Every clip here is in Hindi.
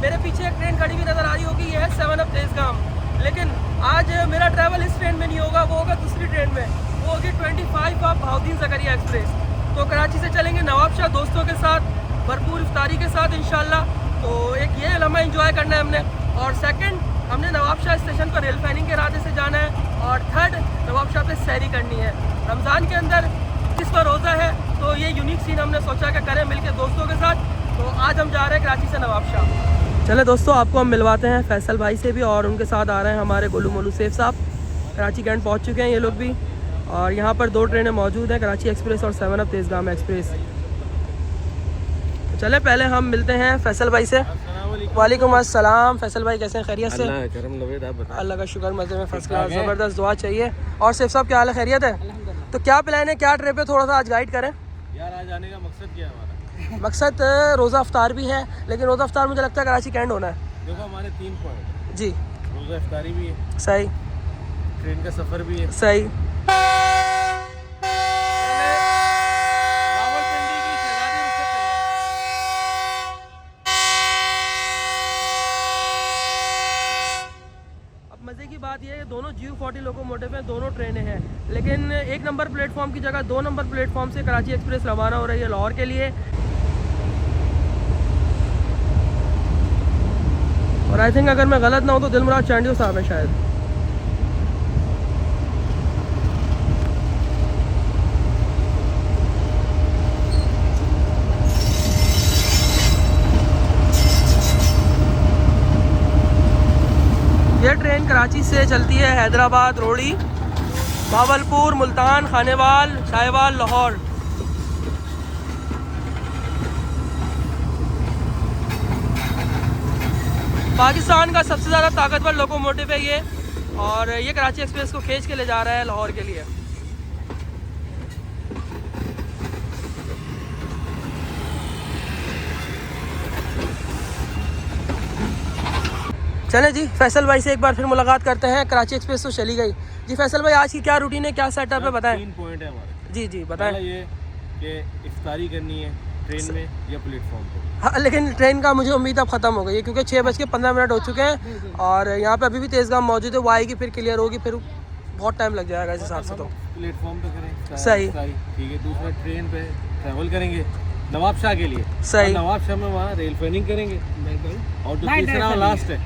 मेरे पीछे एक ट्रेन खड़ी हुई नज़र आ रही होगी, ये है 7 अप तेज़गाम। लेकिन आज मेरा ट्रैवल इस ट्रेन में नहीं होगा, वो होगा दूसरी ट्रेन में, वो होगी 25 अप भाउद्दीन ज़करिया एक्सप्रेस। तो कराची से चलेंगे नवाबशाह दोस्तों के साथ, भरपूर इफ्तारी के साथ इंशाल्लाह। तो एक ये लम्हा एंजॉय करना है हमने, और सेकंड हमने नवाबशाह स्टेशन पर रेल फैनिंग के इरादे से जाना है, और थर्ड नवाबशाह पे सैरी करनी है। रमज़ान के अंदर 21वां रोज़ा है, तो ये यूनिक सीन हमने सोचा कि करें मिलके दोस्तों के साथ। तो आज हम जा रहे हैं कराची से नवाबशाह। चले दोस्तों, आपको हम मिलवाते हैं फैसल भाई से भी, और उनके साथ आ रहे हैं हमारे गोलू मोलू सेफ साहब। कराची कैंट पहुंच चुके हैं ये लोग भी, और यहाँ पर 2 ट्रेनें मौजूद हैं, कराची एक्सप्रेस और 7 अप तेज़गाम एक्सप्रेस। तो चले पहले हम मिलते हैं फैसल भाई से। वालेकुम अस्सलाम। फैसल भाई कैसे हैं? खैरियत से? अल्लाह का शुक्र, मज़े में, फर्स्ट क्लास, ज़बरदस्त। दुआ चाहिए। और सेफ साहब क्या हाल है? खैरियत है? तो क्या प्लान है, क्या ट्रिप है, थोड़ा सा आज गाइड करें यार। आज आने का मकसद क्या है हमारा? मकसद रोज़ा अफ्तार भी है, लेकिन रोज़ा अफ्तार मुझे लगता है कराची कैंट होना है। देखो हमारे 3 पॉइंट जी। रोज़ा इफ्तारी भी है, सही, ट्रेन का सफ़र भी है, सही, रावलपिंडी की शहजादी रुखसत करना। अब मज़े की बात यह है कि दोनों GU40 लोकोमोटिव हैं, दोनों ट्रेनें हैं, लेकिन 1 नंबर प्लेटफॉर्म की जगह 2 नंबर प्लेटफॉर्म से कराची एक्सप्रेस रवाना हो रही है लाहौर के लिए। और आई थिंक अगर मैं गलत ना हूँ तो दिलमुराद चांडियो साहब है शायद। ये ट्रेन कराची से चलती है हैदराबाद, रोड़ी, भावलपुर, मुल्तान, खानेवाल, शाहवाल, लाहौर। पाकिस्तान का सबसे ज़्यादा ताकतवर लोकोमोटिव है ये, और ये कराची एक्सप्रेस को खींच के ले जा रहा है लाहौर के लिए। चले जी, फैसल भाई से एक बार फिर मुलाकात करते हैं। कराची एक्सप्रेस तो चली गई जी। फैसल भाई आज की क्या रूटीन है, क्या सेटअप है, बताएं। 3 पॉइंट है हमारे। जी जी बताएं। पहला ये कि इफ्तारी करनी है ट्रेन में या प्लेटफॉर्म पे। हाँ, लेकिन ट्रेन का मुझे उम्मीद अब ख़त्म हो गई है, क्योंकि 6:15 हो चुके हैं, और यहाँ पे अभी भी तेज़गाम मौजूद है। वो आएगी, फिर क्लियर होगी, फिर बहुत टाइम लग जाएगा इस हिसाब से। तो प्लेटफॉर्म पे करें, सही, ठीक है। दूसरा ट्रेन पे ट्रैवल करेंगे नवाबशाह के लिए, सही। नवाबशाह में वहाँ रेल फैनिंग करेंगे, और जो तीसरा लास्ट है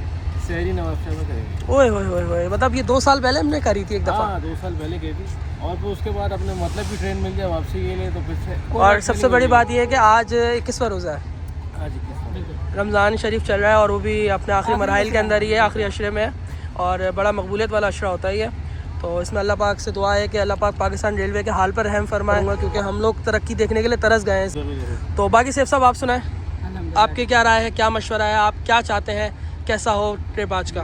शहरी नवाबशाह में करेंगे। ओए होए होए होए, मतलब ये 2 साल पहले हमने करी थी एक दफ़ा। हाँ, 2 साल पहले गई थी, और फिर उसके बाद अपने मतलब की ट्रेन मिल जाए वापसी के लिए, तो फिर से। और सबसे बड़ी बात यह है कि आज 21वां रोज़ा है, आज रमज़ान शरीफ चल रहा है, और वो भी अपने आखिरी मराहिल के अंदर ही है, आखिरी अशरे में है, और बड़ा मकबूलियत वाला अशरा होता है ये। तो इसमें अल्लाह पाक से दुआ है कि अल्लाह पाक पाकिस्तान रेलवे के हाल पर रहम फरमाएंगा, क्योंकि हम लोग तरक्की देखने के लिए तरस गए हैं। तो बाकी सेफ साहब आप सुनाएं, आपकी क्या राय है, क्या मशवरा है, आप क्या चाहते हैं, कैसा हो ट्रिप आज का?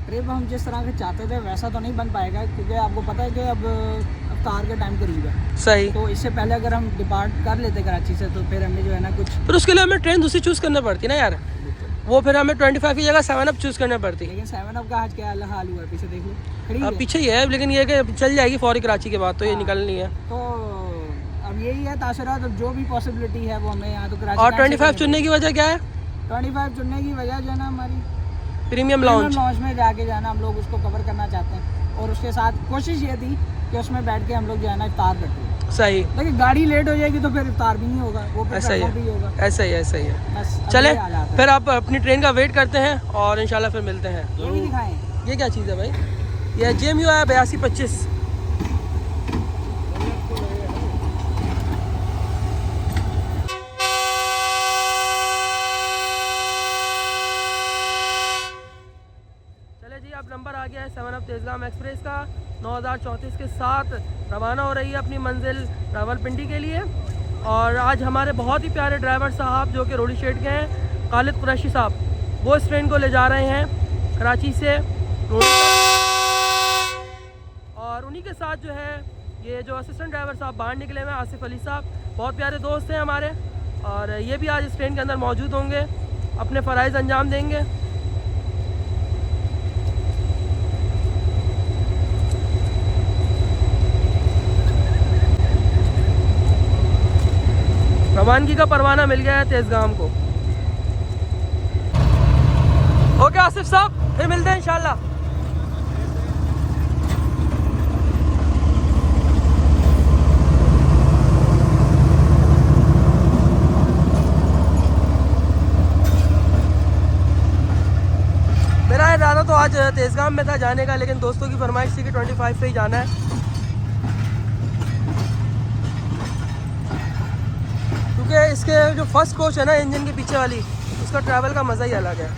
ट्रिप हम जिस तरह के चाहते थे वैसा तो नहीं बन पाएगा, क्योंकि आपको पता है कि अब अफ्तार के टाइम करीब है। सही। तो इससे पहले अगर हम डिपार्ट कर लेते कराची से, तो फिर हमें जो है ना कुछ, फिर उसके लिए हमें ट्रेन दूसरी चूज़ करनी पड़ती ना यार, वो फिर हमें 25 की जगह 7 अप चूज़ करनी पड़ती। लेकिन 7 अप का आज क्या हाल हुआ है, पीछे देख लो, खड़ी अब है। पीछे ही है, लेकिन ये कि चल जाएगी फौरी कराची के बाद, तो ये निकलनी है। तो अब यही है तासुरात, जो भी पॉसिबिलिटी है वो हमें यहाँ तो कराची। और 25 चुनने की वजह क्या है? 25 चुनने की वजह जो है ना, हमारी प्रीमियम लाउंज में जाके जाना, हम लोग उसको कवर करना चाहते हैं, और उसके साथ कोशिश ये थी कि उसमें बैठ के हम लोग जो है ना इफ्तार करते हैं। सही। लेकिन गाड़ी लेट हो जाएगी तो फिर इफ्तार भी नहीं होगा, वो ऐसा ही है, भी होगा। ऐसा ही है, ऐसा ही है। बस चले फिर आप अपनी ट्रेन का वेट करते हैं, और इंशाल्लाह फिर मिलते हैं। ये भी दिखाएं। ये क्या चीज़ है भाई? ये JMU है 8225। चले जी, अब नंबर आ गया है 7 अप तेज़गाम एक्सप्रेस का, 9034 के साथ रवाना हो रही है अपनी मंजिल रावलपिंडी के लिए। और आज हमारे बहुत ही प्यारे ड्राइवर साहब जो कि रोडी शेड के हैं, खालिद कुरैशी साहब, वो इस ट्रेन को ले जा रहे हैं कराची से रोडी तक। और उन्हीं के साथ जो है ये जो असिस्टेंट ड्राइवर साहब बाहर निकले हुए हैं, आसिफ अली साहब, बहुत प्यारे दोस्त हैं हमारे, और ये भी आज इस ट्रेन के अंदर मौजूद होंगे, अपने फ़राइज़ अंजाम देंगे। रवानगी का परवाना मिल गया है तेज़गाम को। ओके आसिफ साहब, फिर मिलते हैं इंशाल्लाह। मेरा इरादा तो आज तेज़गाम में था जाने का, लेकिन दोस्तों की फरमाइश थी कि 25 से ही जाना है, क्योंकि इसके जो फर्स्ट कोच है ना इंजन के पीछे वाली, उसका ट्रैवल का मज़ा ही अलग है।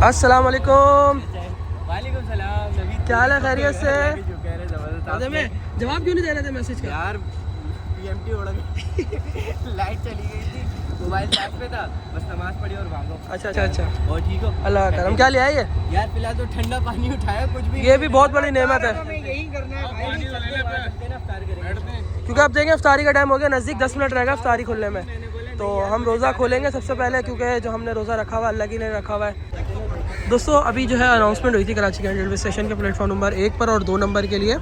अस्सलाम वालेकुम। वालेकुम सलाम। क्या हाल है, खैरियत से? जबरदस्त। जवाब क्यों नहीं दे रहे थे मैसेज का? यार पीएमटी उड़ गई, लाइट चली गई थी, मोबाइल चार्ज पे था, बस नमाज पढ़ी और भागो। अच्छा। और ठीक हो? अल्लाह का करम। क्या ले आए ये? यार फिलहाल तो ठंडा पानी उठाया, कुछ भी ये भी बहुत बड़ी नेमत है, यही करना है भाई। क्योंकि आप देखेंगे अफ्तारी का टाइम हो गया नज़दीक, 10 मिनट रहेगा अफ्तारी खुलने में, तो हम रोज़ा खोलेंगे सबसे पहले, क्योंकि जो हमने रोज़ा रखा हुआ है अल्लाह की ने रखा हुआ है। दोस्तों अभी जो है अनाउंसमेंट हुई थी कराची कैंट रेलवे स्टेशन के प्लेटफॉर्म नंबर 1 पर और 2 नंबर के लिए।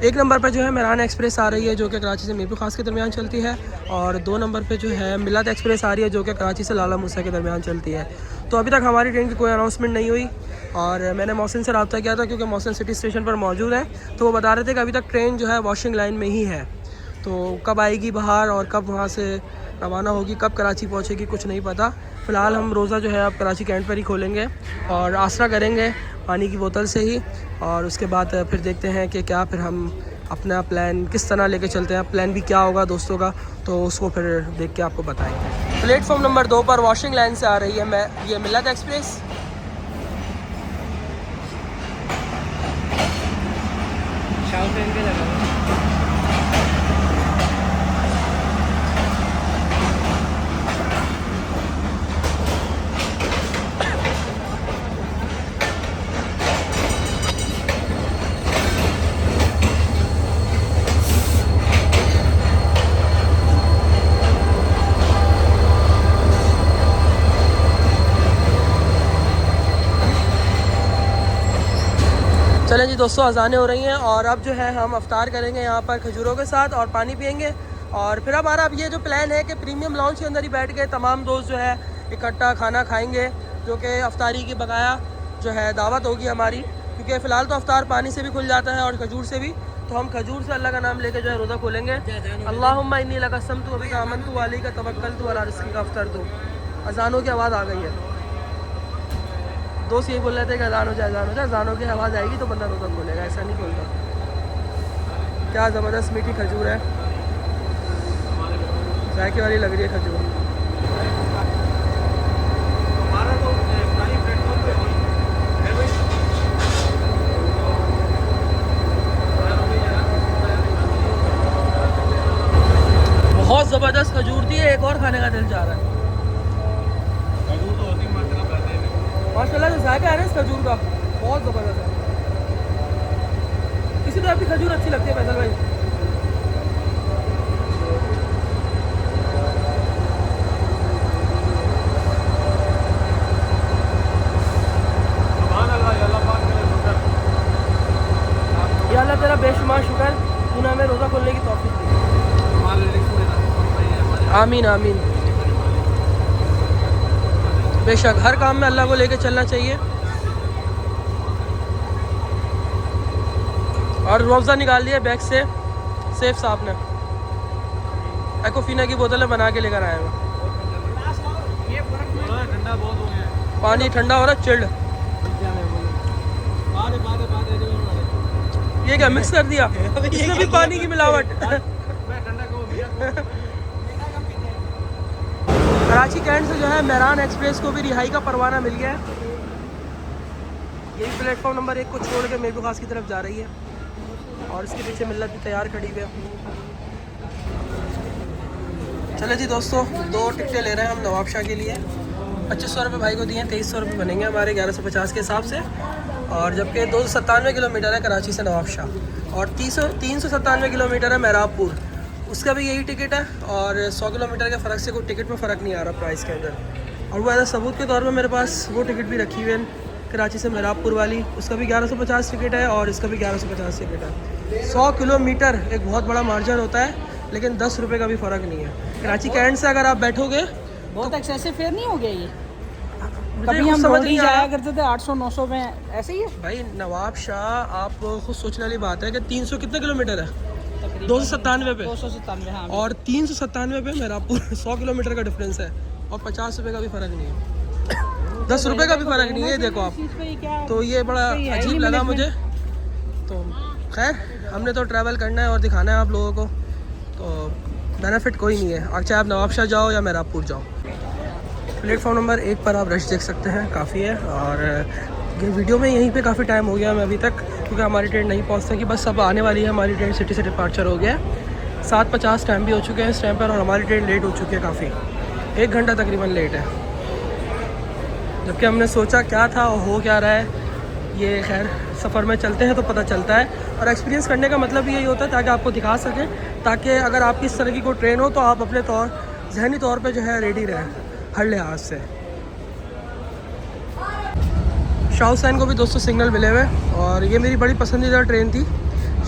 1 नंबर पर जो है मेरान एक्सप्रेस आ रही है जो कि कराची से मीरपुर खास के दरमियान चलती है, और 2 नंबर पे जो है मिलाद एक्सप्रेस आ रही है जो कि कराची से लाला मूसा के दरमियान चलती है। तो अभी तक हमारी ट्रेन की कोई अनाउंसमेंट नहीं हुई, और मैंने मोहसिन से रब्ता किया था क्योंकि मोहसिन सिटी स्टेशन पर मौजूद है, तो वो बता रहे थे कि अभी तक ट्रेन जो है वॉशिंग लाइन में ही है, तो कब आएगी बाहर और कब वहाँ से रवाना होगी, कब कराची पहुँचेगी, कुछ नहीं पता। फ़िलहाल हम रोज़ा जो है अब कराची कैंट पर ही खोलेंगे और आसरा करेंगे पानी की बोतल से ही, और उसके बाद फिर देखते हैं कि क्या फिर हम अपना प्लान किस तरह लेके चलते हैं, प्लान भी क्या होगा दोस्तों का, तो उसको फिर देख के आपको बताएंगे। प्लेटफॉर्म नंबर 2 पर वॉशिंग लाइन से आ रही है ये मिलाद एक्सप्रेस। शाम ट्रेन के लगा चलें जी दोस्तों, अज़ानें हो रही हैं और अब जो है हम अफ्तार करेंगे यहाँ पर खजूरों के साथ और पानी पियेंगे, और फिर हमारा अब ये जो प्लान है कि प्रीमियम लाउंज के अंदर ही बैठ के तमाम दोस्त जो है इकट्ठा खाना खाएंगे, जो कि अफ्तारी की बकाया जो है दावत होगी हमारी, क्योंकि फ़िलहाल तो अफ्तार पानी से भी खुल जाता है और खजूर से भी, तो हम खजूर से अल्लाह का नाम लेके जो है रोज़ा खोलेंगे। अल्लाहुम्मा इन्नी लका समतु अबी का आमनतु व अलैका तवक्कलतु व अला रिज़्क़िका अफ़्तरतु। अज़ानों की आवाज़ आ गई है, दोस्त यही बोल रहे थे कि अज़ान हो जाए, अज़ान हो जाए, अज़ानों की आवाज़ आएगी तो बंदा रोज़ा खोलेगा, ऐसा नहीं खोलता। क्या ज़बरदस्त मीठी खजूर है, जायके वाली लग रही है खजूर। बहुत ज़बरदस्त खजूर थी, एक और खाने का दिल चाह रहा है। माशाल्लाह जो जायका है ना इस खजूर का बहुत ज़बरदस्त है। किसी तो आपकी खजूर अच्छी लगती है फैसल भाई? या अल्लाह तेरा बेशुमार शुक्र, तूने हमें रोज़ा खोलने की तौफीक दी। आमीन आमीन। बेशक हर काम में अल्लाह को लेके चलना चाहिए, और रोज़ा निकाल लिया बैग से सेफ साहब ने, एक्वाफिना की बोतलें बना के लेकर आए हैं। पानी ठंडा हो रहा है, चिल्ड। ये क्या मिक्स कर दिया इसमें भी पानी की मिलावट। कराची कैंट से जो है मेरान एक्सप्रेस को भी रिहाई का परवाना मिल गया है, यही प्लेटफॉर्म नंबर 1 को छोड़ के मीरपुर खास की तरफ जा रही है, और इसके पीछे मिल्लत भी तैयार खड़ी हुई है। चले जी दोस्तों, 2 टिकटें ले रहे हैं हम नवाबशाह के लिए। 2500 रुपये भाई को दिए हैं, 2300 रुपये बनेंगे हमारे 1150 के हिसाब से, और जबकि 297 किलोमीटर है कराची से नवाबशाह, और 397 किलोमीटर है मेहराबपुर, उसका भी यही टिकट है और 100 किलोमीटर के फ़र्क से कोई टिकट में फ़र्क नहीं आ रहा प्राइस के अंदर। और वो ऐसा सबूत के तौर पर मेरे पास वो टिकट भी रखी हुई है कराची से मेरापुर वाली, उसका भी 1150 टिकट है और इसका भी 1150 टिकट है। 100 किलोमीटर एक बहुत बड़ा मार्जिन होता है, लेकिन 10 रुपये का भी फ़र्क नहीं है। कराची कैंट से अगर आप बैठोगे बहुत एक्सेसिव फेयर नहीं हो गया ये? मुझे कभी कुछ हम समझ रोड नहीं ही आ रहा। जाया करते थे 800-900 में, ऐसे ही है भाई नवाब शाह आप खुद सोचने वाली बात है कि 300 कितने किलोमीटर है, तकरीबन 297 पे 297, हाँ। और 397 पे मेरापुर 100 किलोमीटर का डिफरेंस है और 50 रुपये का भी फ़र्क नहीं है, 10 रुपये का भी फ़र्क नहीं है। देखो आप, तो ये बड़ा अजीब लगा मुझे। तो खैर हमने तो ट्रैवल करना है और दिखाना है आप लोगों को, तो बेनिफिट कोई नहीं है। अब चाहे आप नवाबशाह जाओ या मेरापुर जाओ। प्लेटफॉर्म नंबर 1 पर आप रश देख सकते हैं, काफ़ी है। और ये वीडियो में यहीं पे काफ़ी टाइम हो गया मैं अभी तक, क्योंकि हमारी ट्रेन नहीं पहुंचता कि बस अब आने वाली है हमारी ट्रेन, सिटी से डिपार्चर हो गया है। 7:50 टाइम भी हो चुके हैं इस टाइम पर और हमारी ट्रेन लेट हो चुकी है काफ़ी, 1 घंटा तकरीबन लेट है। जबकि हमने सोचा क्या था और हो क्या रहा है, ये खैर सफ़र में चलते हैं तो पता चलता है। और एक्सपीरियंस करने का मतलब यही होता है ताकि आपको दिखा सकें, ताकि अगर आपकी इस तरह की कोई ट्रेन हो तो आप अपने जहनी तौर पे जो है रेडी रहें हर लिहाज से। शाह हुसैन को भी दोस्तों सिग्नल मिले हुए और ये मेरी बड़ी पसंदीदा ट्रेन थी,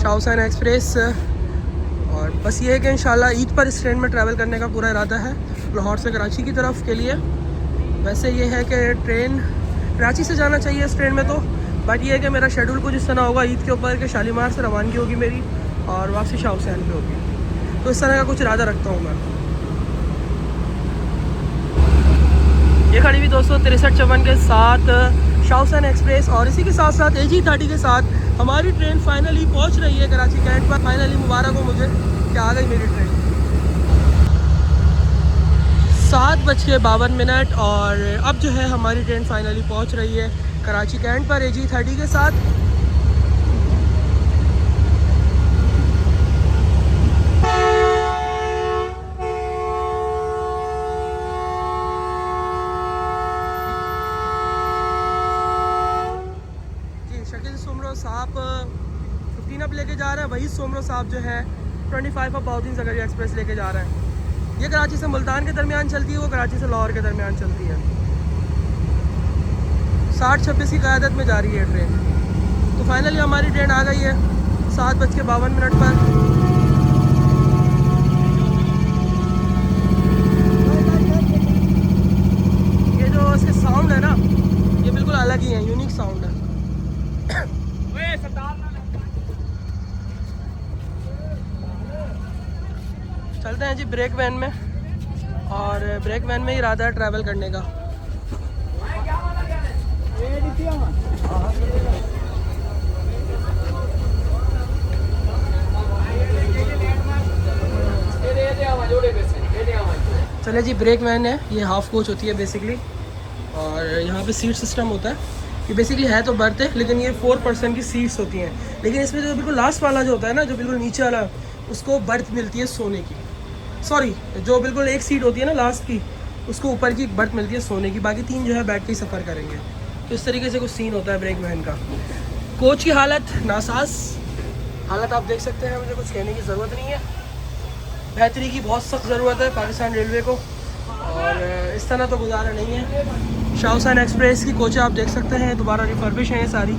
शाह हुसैन एक्सप्रेस। और बस ये है कि इंशाल्लाह ईद पर इस ट्रेन में ट्रैवल करने का पूरा इरादा है, लाहौर से कराची की तरफ के लिए। वैसे ये है कि ट्रेन कराची से जाना चाहिए इस ट्रेन में तो, बट ये है कि मेरा शेड्यूल कुछ इस तरह होगा ईद के ऊपर कि शालीमार से रवानगी होगी मेरी और वापसी शाह हुसैन पे होगी, तो इस तरह का कुछ इरादा रखता हूँ मैं। ये खड़ी हुई दोस्तों 6354 के साथ शाह हुसैन एक्सप्रेस और इसी के साथ साथ AG30 के साथ हमारी ट्रेन फाइनली पहुंच रही है कराची कैंट पर। फाइनली मुबारक हो मुझे कि आ गई मेरी ट्रेन। 7:52 और अब जो है हमारी ट्रेन फाइनली पहुंच रही है कराची कैंट पर AG30 के साथ। साहब 15 अप लेके जा रहा है, वही सोमरो साहब जो है 25 अप बाउदीन ज़करिया एक्सप्रेस लेके जा रहा है। ये कराची से मुल्तान के दरमियान चलती है, वो कराची से लाहौर के दरमियान चलती है। 60-26 की क़यादत में जा रही है ट्रेन। तो फाइनली हमारी ट्रेन आ गई है 7:52 पर। ये जो इसके साउंड है ना, ये बिल्कुल अलग ही है, यूनिक साउंड है। चलते हैं जी ब्रेक वैन में, और ब्रेक वैन में ही इरादा है ट्रैवल करने का। चले जी, ब्रेक वैन है, ये हाफ कोच होती है बेसिकली, और यहाँ पे सीट सिस्टम होता है। ये बेसिकली है तो बर्थ है, लेकिन ये 4 पर्सन की सीट्स होती हैं। लेकिन इसमें जो बिल्कुल लास्ट वाला जो होता है ना, जो बिल्कुल नीचे वाला, उसको बर्थ मिलती है सोने की। सॉरी, जो बिल्कुल एक सीट होती है ना लास्ट की, उसको ऊपर की बर्थ मिलती है सोने की, बाकी 3 जो है बैठ के ही सफ़र करेंगे। तो इस तरीके से कुछ सीन होता है ब्रेक वैन का। कोच की हालत नासाज हालत आप देख सकते हैं, मुझे कुछ कहने की ज़रूरत नहीं है। बेहतरी की बहुत सख्त ज़रूरत है पाकिस्तान रेलवे को, और इस तरह तो गुजारा नहीं है। शाह हुसैन एक्सप्रेस की कोचें आप देख सकते हैं, दोबारा रिफर्बिश हैं ये सारी।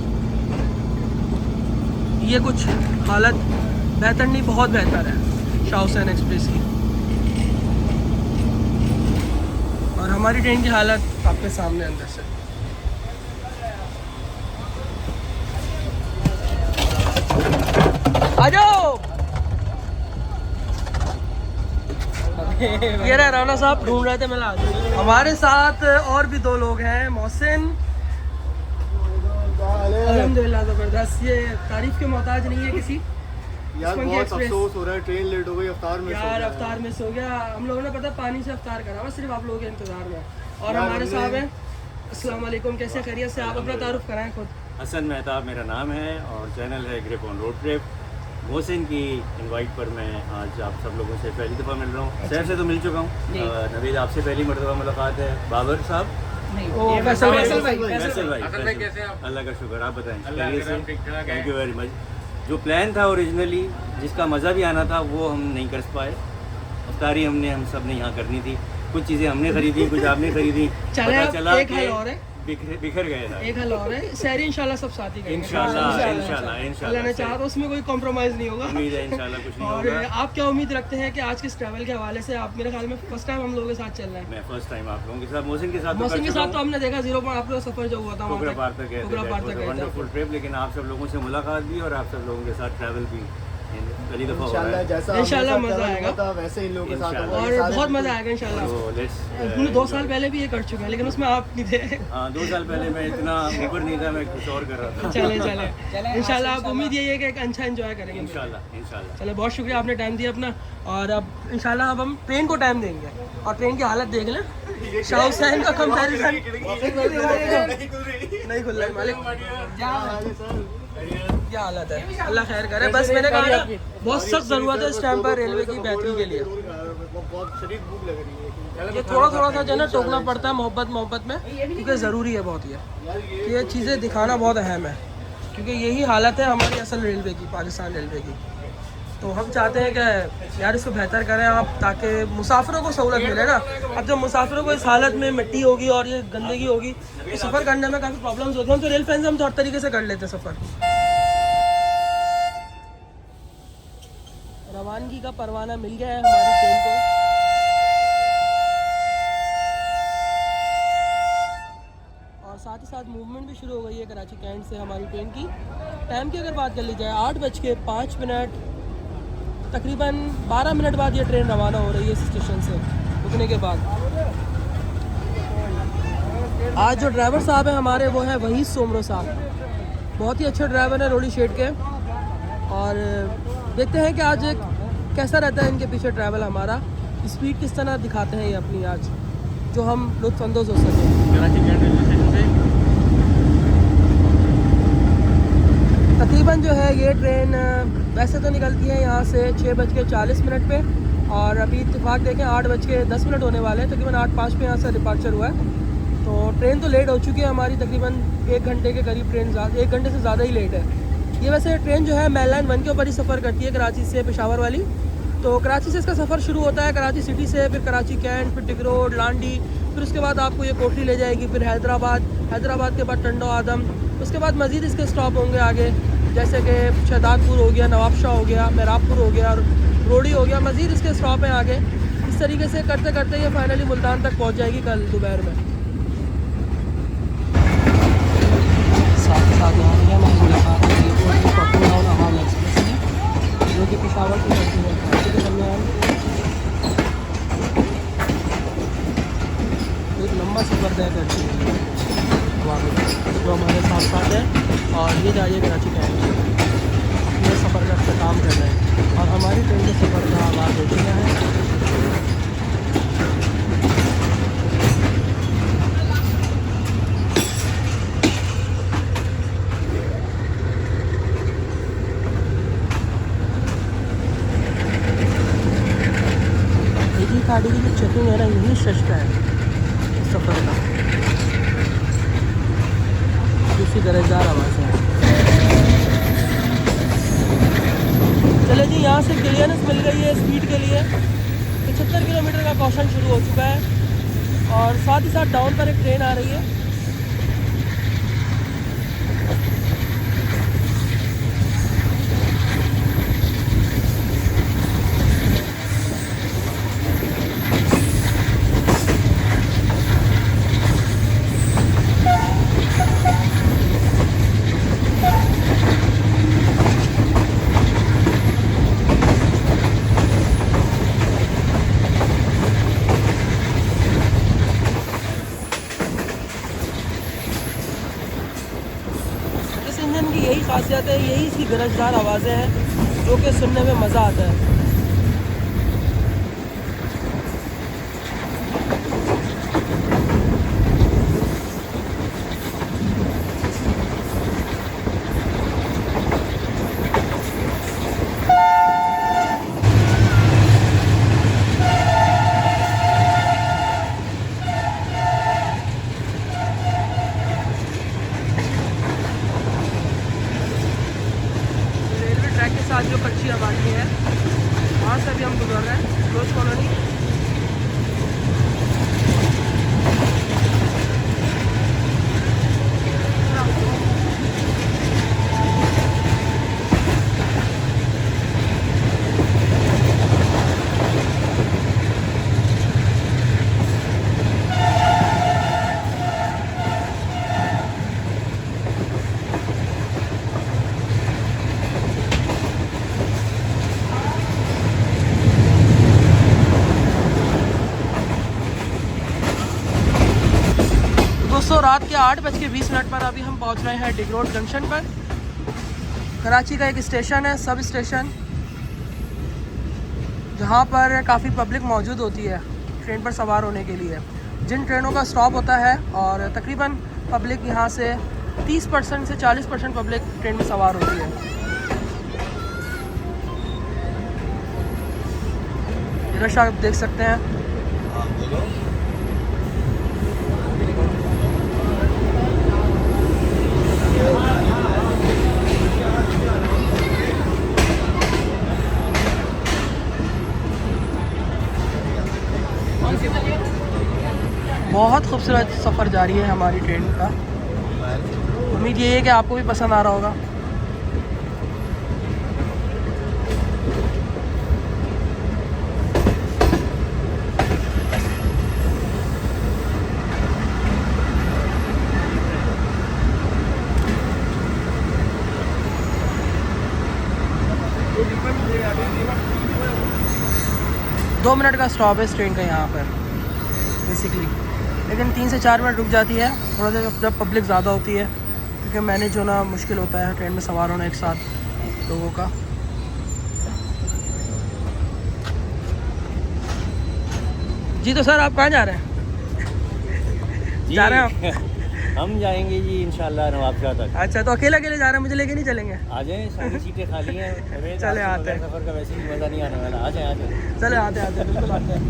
ये कुछ हालत बेहतर नहीं, बहुत बेहतर है शाह हुसैन एक्सप्रेस की। और हमारी ट्रेन की हालत आपके सामने अंदर से। आ जाओ। ये रहा राना साहब, ढूंढ रहे थे, मैं ला दूँ। हमारे साथ और भी 2 लोग हैं, मोहसिन। अल्हम्दुलिल्लाह ज़बरदस्त। ये तारीफ के मोहताज नहीं है किसी। यार बहुत अफसोस हो रहा है, ट्रेन लेट हो गई, अफ्तार मिस हो गया। यार अफ्तार मिस हो गया। हम लोगों ने पता पानी से अफ्तार करा हुआ, सिर्फ आप लोगों के इंतजार में। और हमारे साहब हैं, अस्सलाम वालेकुम, कैसे खैरियत से? आप अपना तारुफ कराएं खुद। हसन मेहताब मेरा नाम है और चैनल है grip on road trip. Mohsin की इनवाइट पर मैं आज आप सब लोगों से पहली दफ़ा मिल रहा हूँ। सैफ से तो मिल चुका हूँ, नवीद आपसे पहली मरतबा मुलाकात है। बाबर साहब, फैसल भाई कैसे आप? अल्लाह का शुक्र, आप बताएं। Thank you very much. जो प्लान था ओरिजिनली, जिसका मज़ा भी आना था, वो हम नहीं कर पाए। अफ्तारी हम सब ने यहाँ करनी थी। कुछ चीज़ें हमने खरीदी, कुछ आपने खरीदी। चले, पता चला एक हल और है, बिखर गए था। एक हल और है, सहरी इंशाल्लाह सब साथ ही करेंगे। इंशाल्लाह अल्लाह ने चाहा तो उसमें कोई कॉम्प्रोमाइज़ नहीं होगा। उम्मीद है इंशाल्लाह कुछ नहीं और होगा। आप क्या उम्मीद रखते हैं कि आज के इस ट्रैवल के हवाले से? आप मेरे ख्याल में फर्स्ट टाइम हम लोगों के साथ चल रहे हैं। मैं फर्स्ट टाइम आप लोगों के साथ, मोहसिन के साथ तो मौसम कर के चुका साथ तो हमने देखा 0 पॉइंट आप लोग सफ़र जो हुआ था वहाँ कोकरा पार तक गए कोकरा पार तक थे। गए थे। वंडरफुल ट्रिप, लेकिन आप सब लोगों से मुलाकात भी और आप सब लोगों के साथ ट्रैवल भी पहली दफ़ा हो रहा इंशाल्लाह है। जैसा इंशाल्लाह हमारे साथ मज़ा travel आएगा। हुआ था, वैसे इन लोगों के साथ इंशाल्लाह। होगा। और ये सारे बहुत बिल्कुल- मज़ा आएगा इंशाल्लाह। तो लेट्स हमने 2 साल पहले भी ये कर चुके हैं, लेकिन उसमें आप नहीं थे। हाँ, 2 साल पहले मैं इतना ऊपर नहीं था, मैं कुछ और कर रहा था। चले इंशाल्लाह। आप उम्मीद यही है कि एक अच्छा एंजॉय करेंगे। इंशाल्लाह। चले, बहुत शुक्रिया, आपने टाइम दिया अपना। और अब इंशाल्लाह अब हम ट्रेन को टाइम देंगे और ट्रेन की हालत देख लें। शाह हुसैन का कंपैरिजन नहीं खुल रहा है मालिक, क्या हालत है। अल्लाह खैर करे। बस मैंने कहा ना, बहुत सख्त ज़रूरत है इस टाइम पर रेलवे की बेहतरी के लिए। बहुत शरीफ भूख लग रही है। ये थोड़ा सा जो है ना टोकना पड़ता है मोहब्बत में, क्योंकि ज़रूरी है बहुत ये ये चीज़ें दिखाना बहुत अहम है, क्योंकि यही हालत है हमारी असल रेलवे की, पाकिस्तान रेलवे की। तो हम चाहते हैं कि यार इसको बेहतर करें आप, ताकि मुसाफिरों को सहूलत मिले ना। अब जब मुसाफिरों को इस हालत में मिट्टी होगी और ये गंदगी होगी तो सफ़र करने में काफ़ी प्रॉब्लम्स होती हैं। हम तो रेल फैन से हम तो हर तरीके से कर लेते हैं सफ़र। रवानगी का परवाना मिल गया है हमारी ट्रेन को। और साथ ही साथ मूवमेंट भी शुरू हो गई है कराची कैंट से हमारी ट्रेन की। टाइम की अगर बात कर ली जाए 8:05, तकरीबन 12 मिनट बाद ये ट्रेन रवाना हो रही है इस स्टेशन से रुकने के बाद। आज जो ड्राइवर साहब हैं हमारे, वो है वही सोमरो साहब, बहुत ही अच्छे ड्राइवर हैं रोडी शेड के। और देखते हैं कि आज कैसा रहता है इनके पीछे ट्रैवल हमारा, स्पीड किस तरह दिखाते हैं ये अपनी आज, जो हम लुत्फ़अंदोज़ हो सकें। कराची कैंट रेलवे स्टेशन से तकरीबन जो है ये ट्रेन वैसे तो निकलती है यहाँ से 6:40 पे, और अभी इत्तेफाक देखें 8:10 होने वाले हैं। तकरीबन 8:05 पे यहाँ से डिपार्चर हुआ है। तो ट्रेन तो लेट हो चुकी है हमारी, तकरीबन 1 घंटे के करीब ट्रेन 1 घंटे से ज़्यादा ही लेट है। ये वैसे ट्रेन जो है मेन लाइन 1 के ऊपर ही सफ़र करती है, कराची से पेशावर वाली। तो कराची से इसका सफ़र शुरू होता है, कराची सिटी से, फिर कराची कैंट, फिर टिक रोड, लांडी, फिर उसके बाद आपको ये कोटली ले जाएगी, फिर हैदराबाद के बाद टंडो आदम। उसके बाद मज़ीद इसके स्टॉप होंगे आगे, जैसे कि शहदादपुर हो गया, नवाबशाह हो गया, मेहराबपुर हो गया, रोडी हो गया, मज़ीद इसके स्टॉप हैं आगे। इस तरीके से करते करते ये फाइनली मुल्तान तक पहुँच जाएगी कल दोपहर में। साथ मुलाकात अवाम एक्सप्रेस की, जो कि पेशावर की करती है कराची के दरमियान। एक लंबा सफ़र तय करती है अवाम एक्सप्रेस, जो हमारे साथ है। और ये जा रही है कराची कैंट, ये सफ़र का अख्ताम कर रहे हैं और हमारी ट्रेन के सफ़र का आगाज़ हो चुका है। गाड़ी की जो चेकिंग है ना, यही सस्ता है इस सफ़र का। दूसरी दर्जेदार आवाज़ है। चले जी, यहाँ से क्लियरेंस मिल गई है स्पीड के लिए। 75 किलोमीटर का कॉशन शुरू हो चुका है और साथ ही साथ डाउन पर एक ट्रेन आ रही है। यही खासियत है, यही इसकी गरजदार आवाज़ें हैं जो कि सुनने में मज़ा आता है। रेलवे साथ जो कच्ची आबादी है वहाँ से भी हम गुजर रहे हैं, रोज़ कॉलोनी। दोस्तों रात के 8:20 पर अभी हम पहुंच रहे हैं डिग रोड जंक्शन पर। कराची का एक स्टेशन है, सब स्टेशन, जहां पर काफ़ी पब्लिक मौजूद होती है ट्रेन पर सवार होने के लिए। जिन ट्रेनों का स्टॉप होता है और तकरीबन पब्लिक यहाँ से 30% से 40% पब्लिक ट्रेन में सवार होती है। रश आप देख सकते हैं। बहुत खूबसूरत सफ़र जारी है हमारी ट्रेन का। उम्मीद ये है कि आपको भी पसंद आ रहा होगा। दो मिनट का स्टॉप है इस ट्रेन का यहाँ पर बेसिकली, लेकिन 3 से 4 मिनट रुक जाती है थोड़ा देर जब पब्लिक ज़्यादा होती है, क्योंकि मैनेज होना मुश्किल होता है ट्रेन में सवार होना एक साथ लोगों का। जी तो सर आप कहाँ जा रहे हैं? जा रहे हैं आप? हम जाएंगे जी इंशाल्लाह नवाबशाह तक। अच्छा, तो अकेले अकेले जा रहे हैं, मुझे लेके नहीं चलेंगे? आ जाएं, सारी सीटें खाली हैं। चले आते हैं। सफ़र का वैसे भी मज़ा नहीं आने वाला। आ जाए चले आते हैं बिल्कुल आते हैं।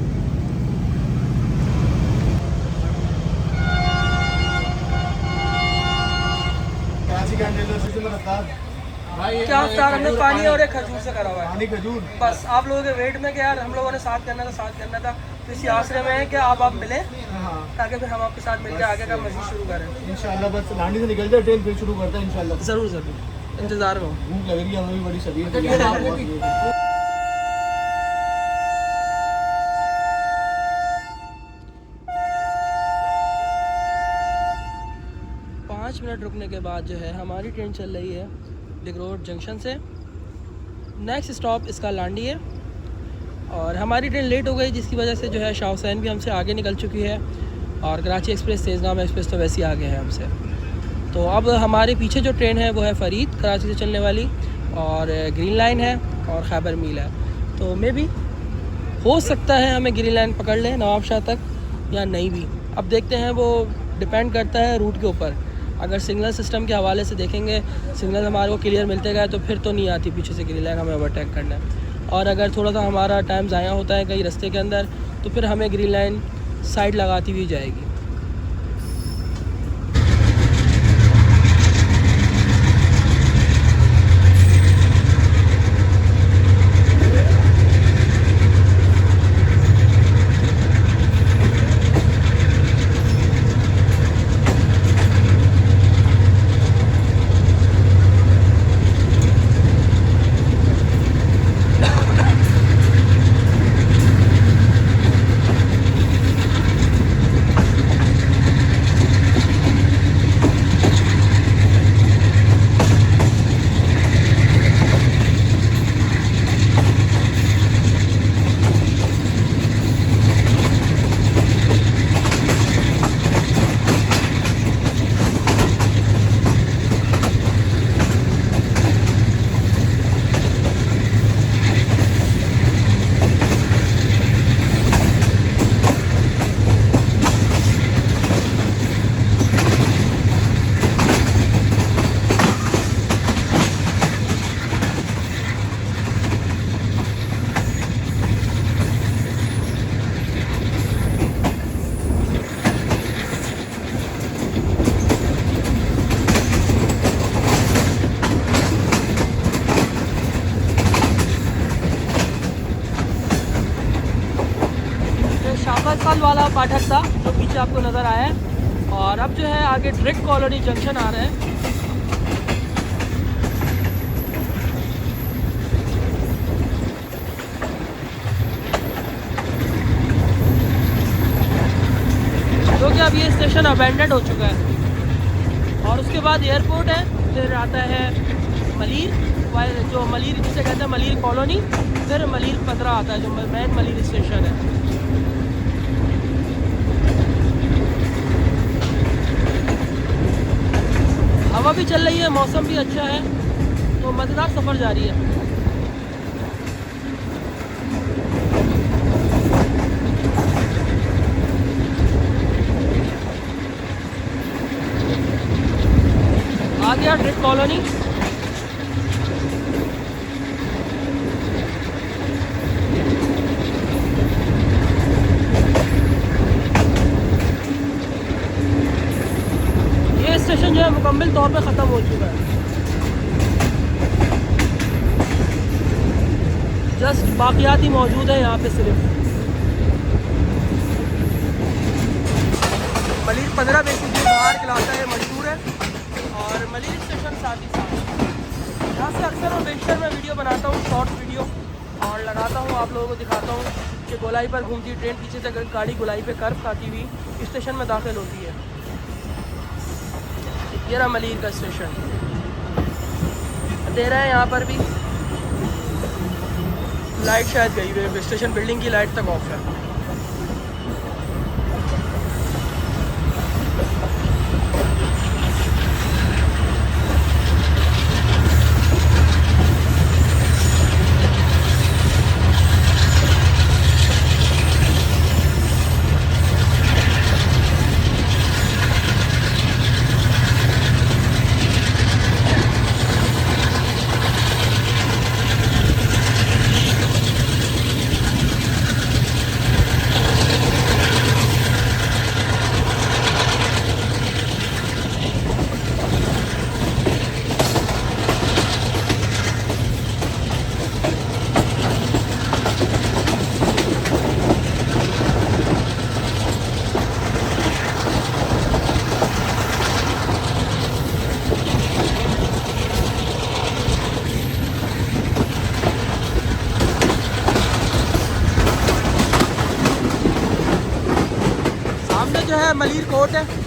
क्या अफ्तार हमने पानी और एक खजूर से करा हुआ है। पानी खजूर बस आप लोगों के वेट में, कि यार हम लोगों ने साथ करना था तो इसी आसरे में है कि आप मिलें ताकि फिर हम आपके साथ मिलकर आगे का मज़ीद शुरू करें इंशाल्लाह। बस लांडी से निकल जाए ट्रेन, फिर शुरू करते हैं इंशाल्लाह। ज़रूर इंतज़ार में हूँ। भूख लग रही है हमें भी बड़ी शदीद। 5 मिनट रुकने के बाद जो है हमारी ट्रेन चल रही है डिग रोड जंक्शन से। नेक्स्ट स्टॉप इसका लांडी है और हमारी ट्रेन लेट हो गई, जिसकी वजह से जो है शाह हुसैन भी हमसे आगे निकल चुकी है और कराची एक्सप्रेस, तेज़गाम एक्सप्रेस तो वैसे ही आगे है हमसे। तो अब हमारे पीछे जो ट्रेन है वो है फ़रीद, कराची से चलने वाली, और ग्रीन लाइन है और खैबर मील है। तो मे भी हो सकता है हमें ग्रीन लाइन पकड़ लें नवाबशाह तक या नहीं भी, अब देखते हैं, वो डिपेंड करता है रूट के ऊपर। अगर सिग्नल सिस्टम के हवाले से देखेंगे, सिग्नल हमारे को क्लियर मिलते गए तो फिर तो नहीं आती पीछे से ग्रीन लाइन हमें ओवरटेक करना है। और अगर थोड़ा सा हमारा टाइम ज़ाया होता है कहीं रास्ते के अंदर तो फिर हमें ग्रीन लाइन साइड लगाती हुई जाएगी। वाला पाठक था जो पीछे आपको नज़र आया है। और अब जो है आगे ड्रिक कॉलोनी जंक्शन आ रहा है। क्योंकि अब ये स्टेशन अबेंडेंड हो चुका है। और उसके बाद एयरपोर्ट है, फिर आता है मलीर, जो मलीर जिसे कहते हैं मलीर कॉलोनी, फिर मलीर 15 आता है जो मेन मलीर स्टेशन है। हवा भी चल रही है, मौसम भी अच्छा है, तो मज़ेदार सफ़र जारी है। आ गया ड्रिक कॉलोनी। ये स्टेशन जो है मुकम्मल तौर पे ख़त्म हो चुका है। जस्ट बाकियात ही मौजूद है यहाँ पे सिर्फ। मलीर 15 बेसिकली बाहर का इलाका है, मशहूर है। और मलीर स्टेशन साथ ही साथ यहाँ से अक्सर और बेशतर मैं वीडियो बनाता हूँ, शॉर्ट वीडियो, और लगाता हूँ, आप लोगों को दिखाता हूँ कि गोलाई पर घूमती ट्रेन, पीछे से गाड़ी गोलाई पे कर्व खाती हुई स्टेशन में दाखिल होती है। ये रहा मलीर का स्टेशन, दे रहा है यहाँ पर भी लाइट, शायद गई हुई है, स्टेशन बिल्डिंग की लाइट तक ऑफ है। जो है मलीर कोर्ट है।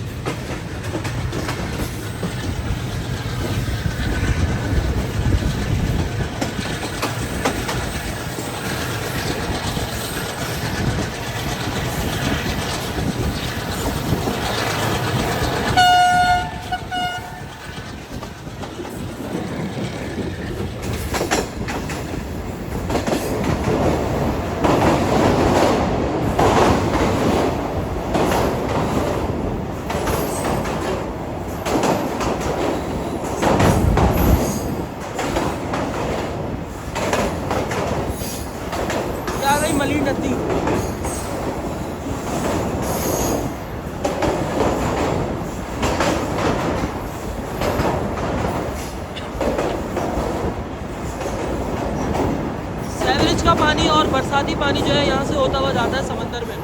मलीर नदी सीवरेज का पानी और बरसाती पानी जो है यहाँ से होता हुआ जाता है समंदर में।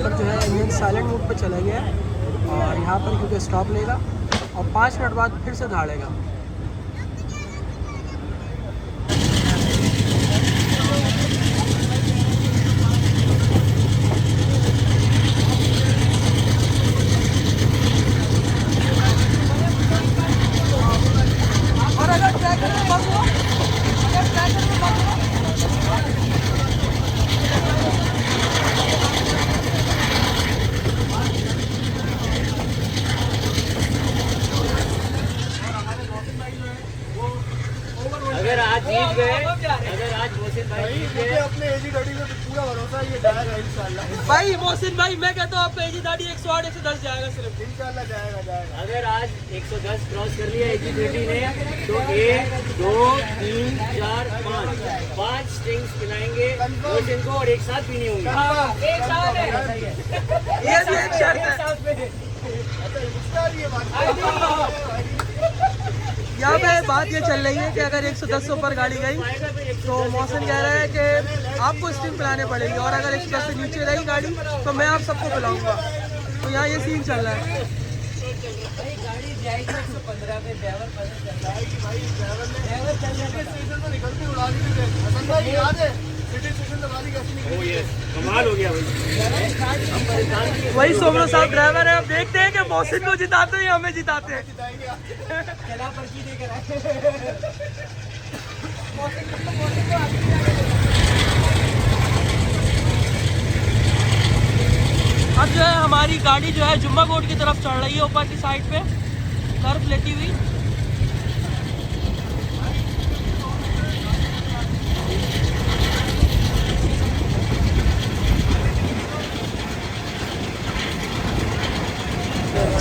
पर जो है इंजन साइलेंट मोड पर चला गया है और यहाँ पर क्योंकि स्टॉप लेगा और 5 मिनट बाद फिर से धाड़ेगा। और अगर ट्रैकर में बंद हो, अगर ट्रैकर में बंद हो अगर आज जीत गए, अगर आज मोहसिन भाई जीत मुझे गए, अपने AG30 पे पूरा भरोसा है, ये जाएगा इंशाल्लाह। भाई मोहसिन भाई, मैं कहता हूँ आपका AG30 108 110 जाएगा सिर्फ। इंशाल्लाह जाएगा। अगर आज 110 क्रॉस कर लिया AG30 ने तो 1 2 3 4 5 स्ट्रिंग्स पिलाएंगे मोहसिन को और एक साथ पीनी होंगी। एक साथ है, ये भी एक शर्त है। यहाँ पे बात ये चल रही है कि अगर 110 से ऊपर गाड़ी गई तो मोहसिन कह रहा है कि आपको स्टिंग पिलाने पड़ेगी, और अगर 110 से नीचे रही गाड़ी तो मैं आप सबको पिलाऊंगा। तो यहाँ ये सीन चल रहा है। गाड़ी जाएगी 115 पे, ड्राइवर पता चल रहा है कि भाई ड्राइवर चल जाएगा स्टेशन पे निकलती उड़ा दी थी हसन भाई, याद है सिटी स्टेशन से गाड़ी कैसी निकली? ओ ये कमाल हो गया भाई। वही सोमनो साहब ड्राइवर है। अब देखते हैं कि मोहसिन को जिताते हैं या हमें जिताते हैं। चला पर्ची देकर आए। अब जो है हमारी गाड़ी जो है जुम्मा कोट की तरफ चढ़ रही है, ऊपर की साइड पे कर्व लेती हुई।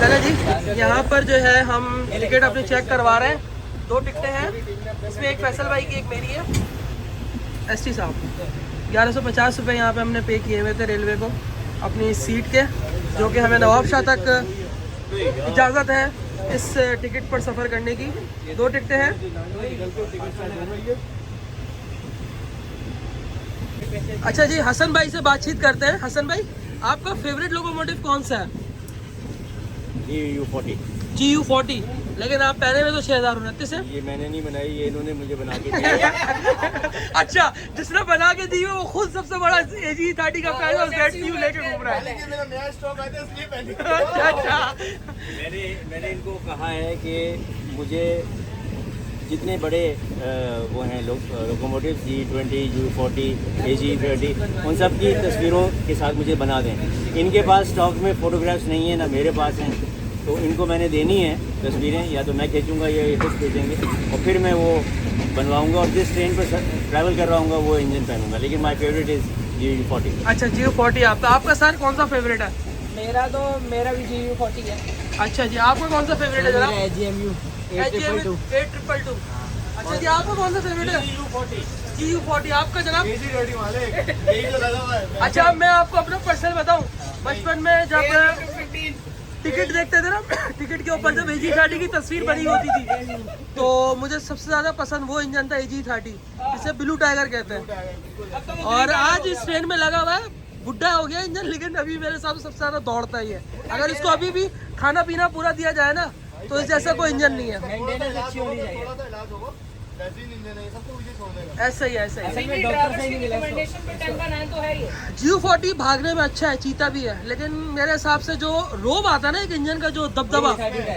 चले जी, यहाँ पर जो है हम टिकट अपनी चेक करवा रहे हैं। 2 टिकटें हैं, इसमें एक फैसल भाई की, एक मेरी है। ST साहब 1150 रुपये यहाँ पे हमने पे किए हुए थे रेलवे को अपनी सीट के, जो कि हमें नवाबशाह तक इजाज़त है इस टिकट पर सफ़र करने की। 2 टिकटें हैं। अच्छा जी, हसन भाई से बातचीत करते हैं। हसन भाई, आपका फेवरेट लोकोमोटिव कौन सा है? GU40। लेकिन आप पहले में तो 6029 है। ये मैंने नहीं बनाई, ये इन्होंने मुझे बना के दी। अच्छा, जिसने बना के दी है वो खुद सबसे बड़ा AG30 का फैन और ZU लेके घूम रहा है। लेकिन मेरा नया स्टॉक आया था इसलिए पहले। अच्छा। मैंने इनको कहा है कि मुझे जितने बड़े वो हैं लोकोमोटिव G20, U40, AG30 उन सब की तस्वीरों के साथ मुझे बना दें। इनके पास स्टॉक में फ़ोटोग्राफ्स नहीं है, ना मेरे पास हैं, तो इनको मैंने देनी है तस्वीरें, या तो मैं खींचूँगा या ये खुद खींचेंगे और फिर मैं वो बनवाऊँगा और जिस ट्रेन पर ट्रैवल कर रहा हूँगा वो इंजन पहनूँगा। लेकिन माई फेवरेट इज़ GU40। अच्छा, GU40 आपका सर कौन सा फेवरेट है? मेरा भी GU40 है। अच्छा जी, आपका कौन सा फेवरेट है जनाब? AGMU 8222। अच्छा जी, आपका कौन सा फेवरेट है? GU40। आपका जनाब? AG30 वाले यही तो लगा हुआ है। अच्छा, मैं आपको अपना पर्सनल बताऊं, बचपन में जब टिकट देखते थे ना, टिकट के ऊपर जब AG30 की तस्वीर बनी होती थी तो मुझे सबसे ज़्यादा पसंद वो इंजन था AG30, जिसे ब्लू टाइगर कहते हैं। और आज इस ट्रेन में लगा हुआ है, बुढ़ा हो गया इंजन, लेकिन अभी मेरे हिसाब से सबसे ज़्यादा दौड़ता ही है। अगर इसको अभी भी खाना पीना पूरा दिया जाए ना तो इस जैसा कोई इंजन नहीं है। मेंटेनेंस अच्छी होनी चाहिए। थोड़ा सा इलाज होगा, बेंजीन इंजन है, सबको मुझे छोड़ देगा। ऐसा ही है, ऐसा ही है। असल में डॉक्टर से ही नहीं मिला इसको। GU40 भागने में अच्छा है, चीता भी है, लेकिन मेरे हिसाब से जो रोब आता है ना एक इंजन का, जो दबदबा,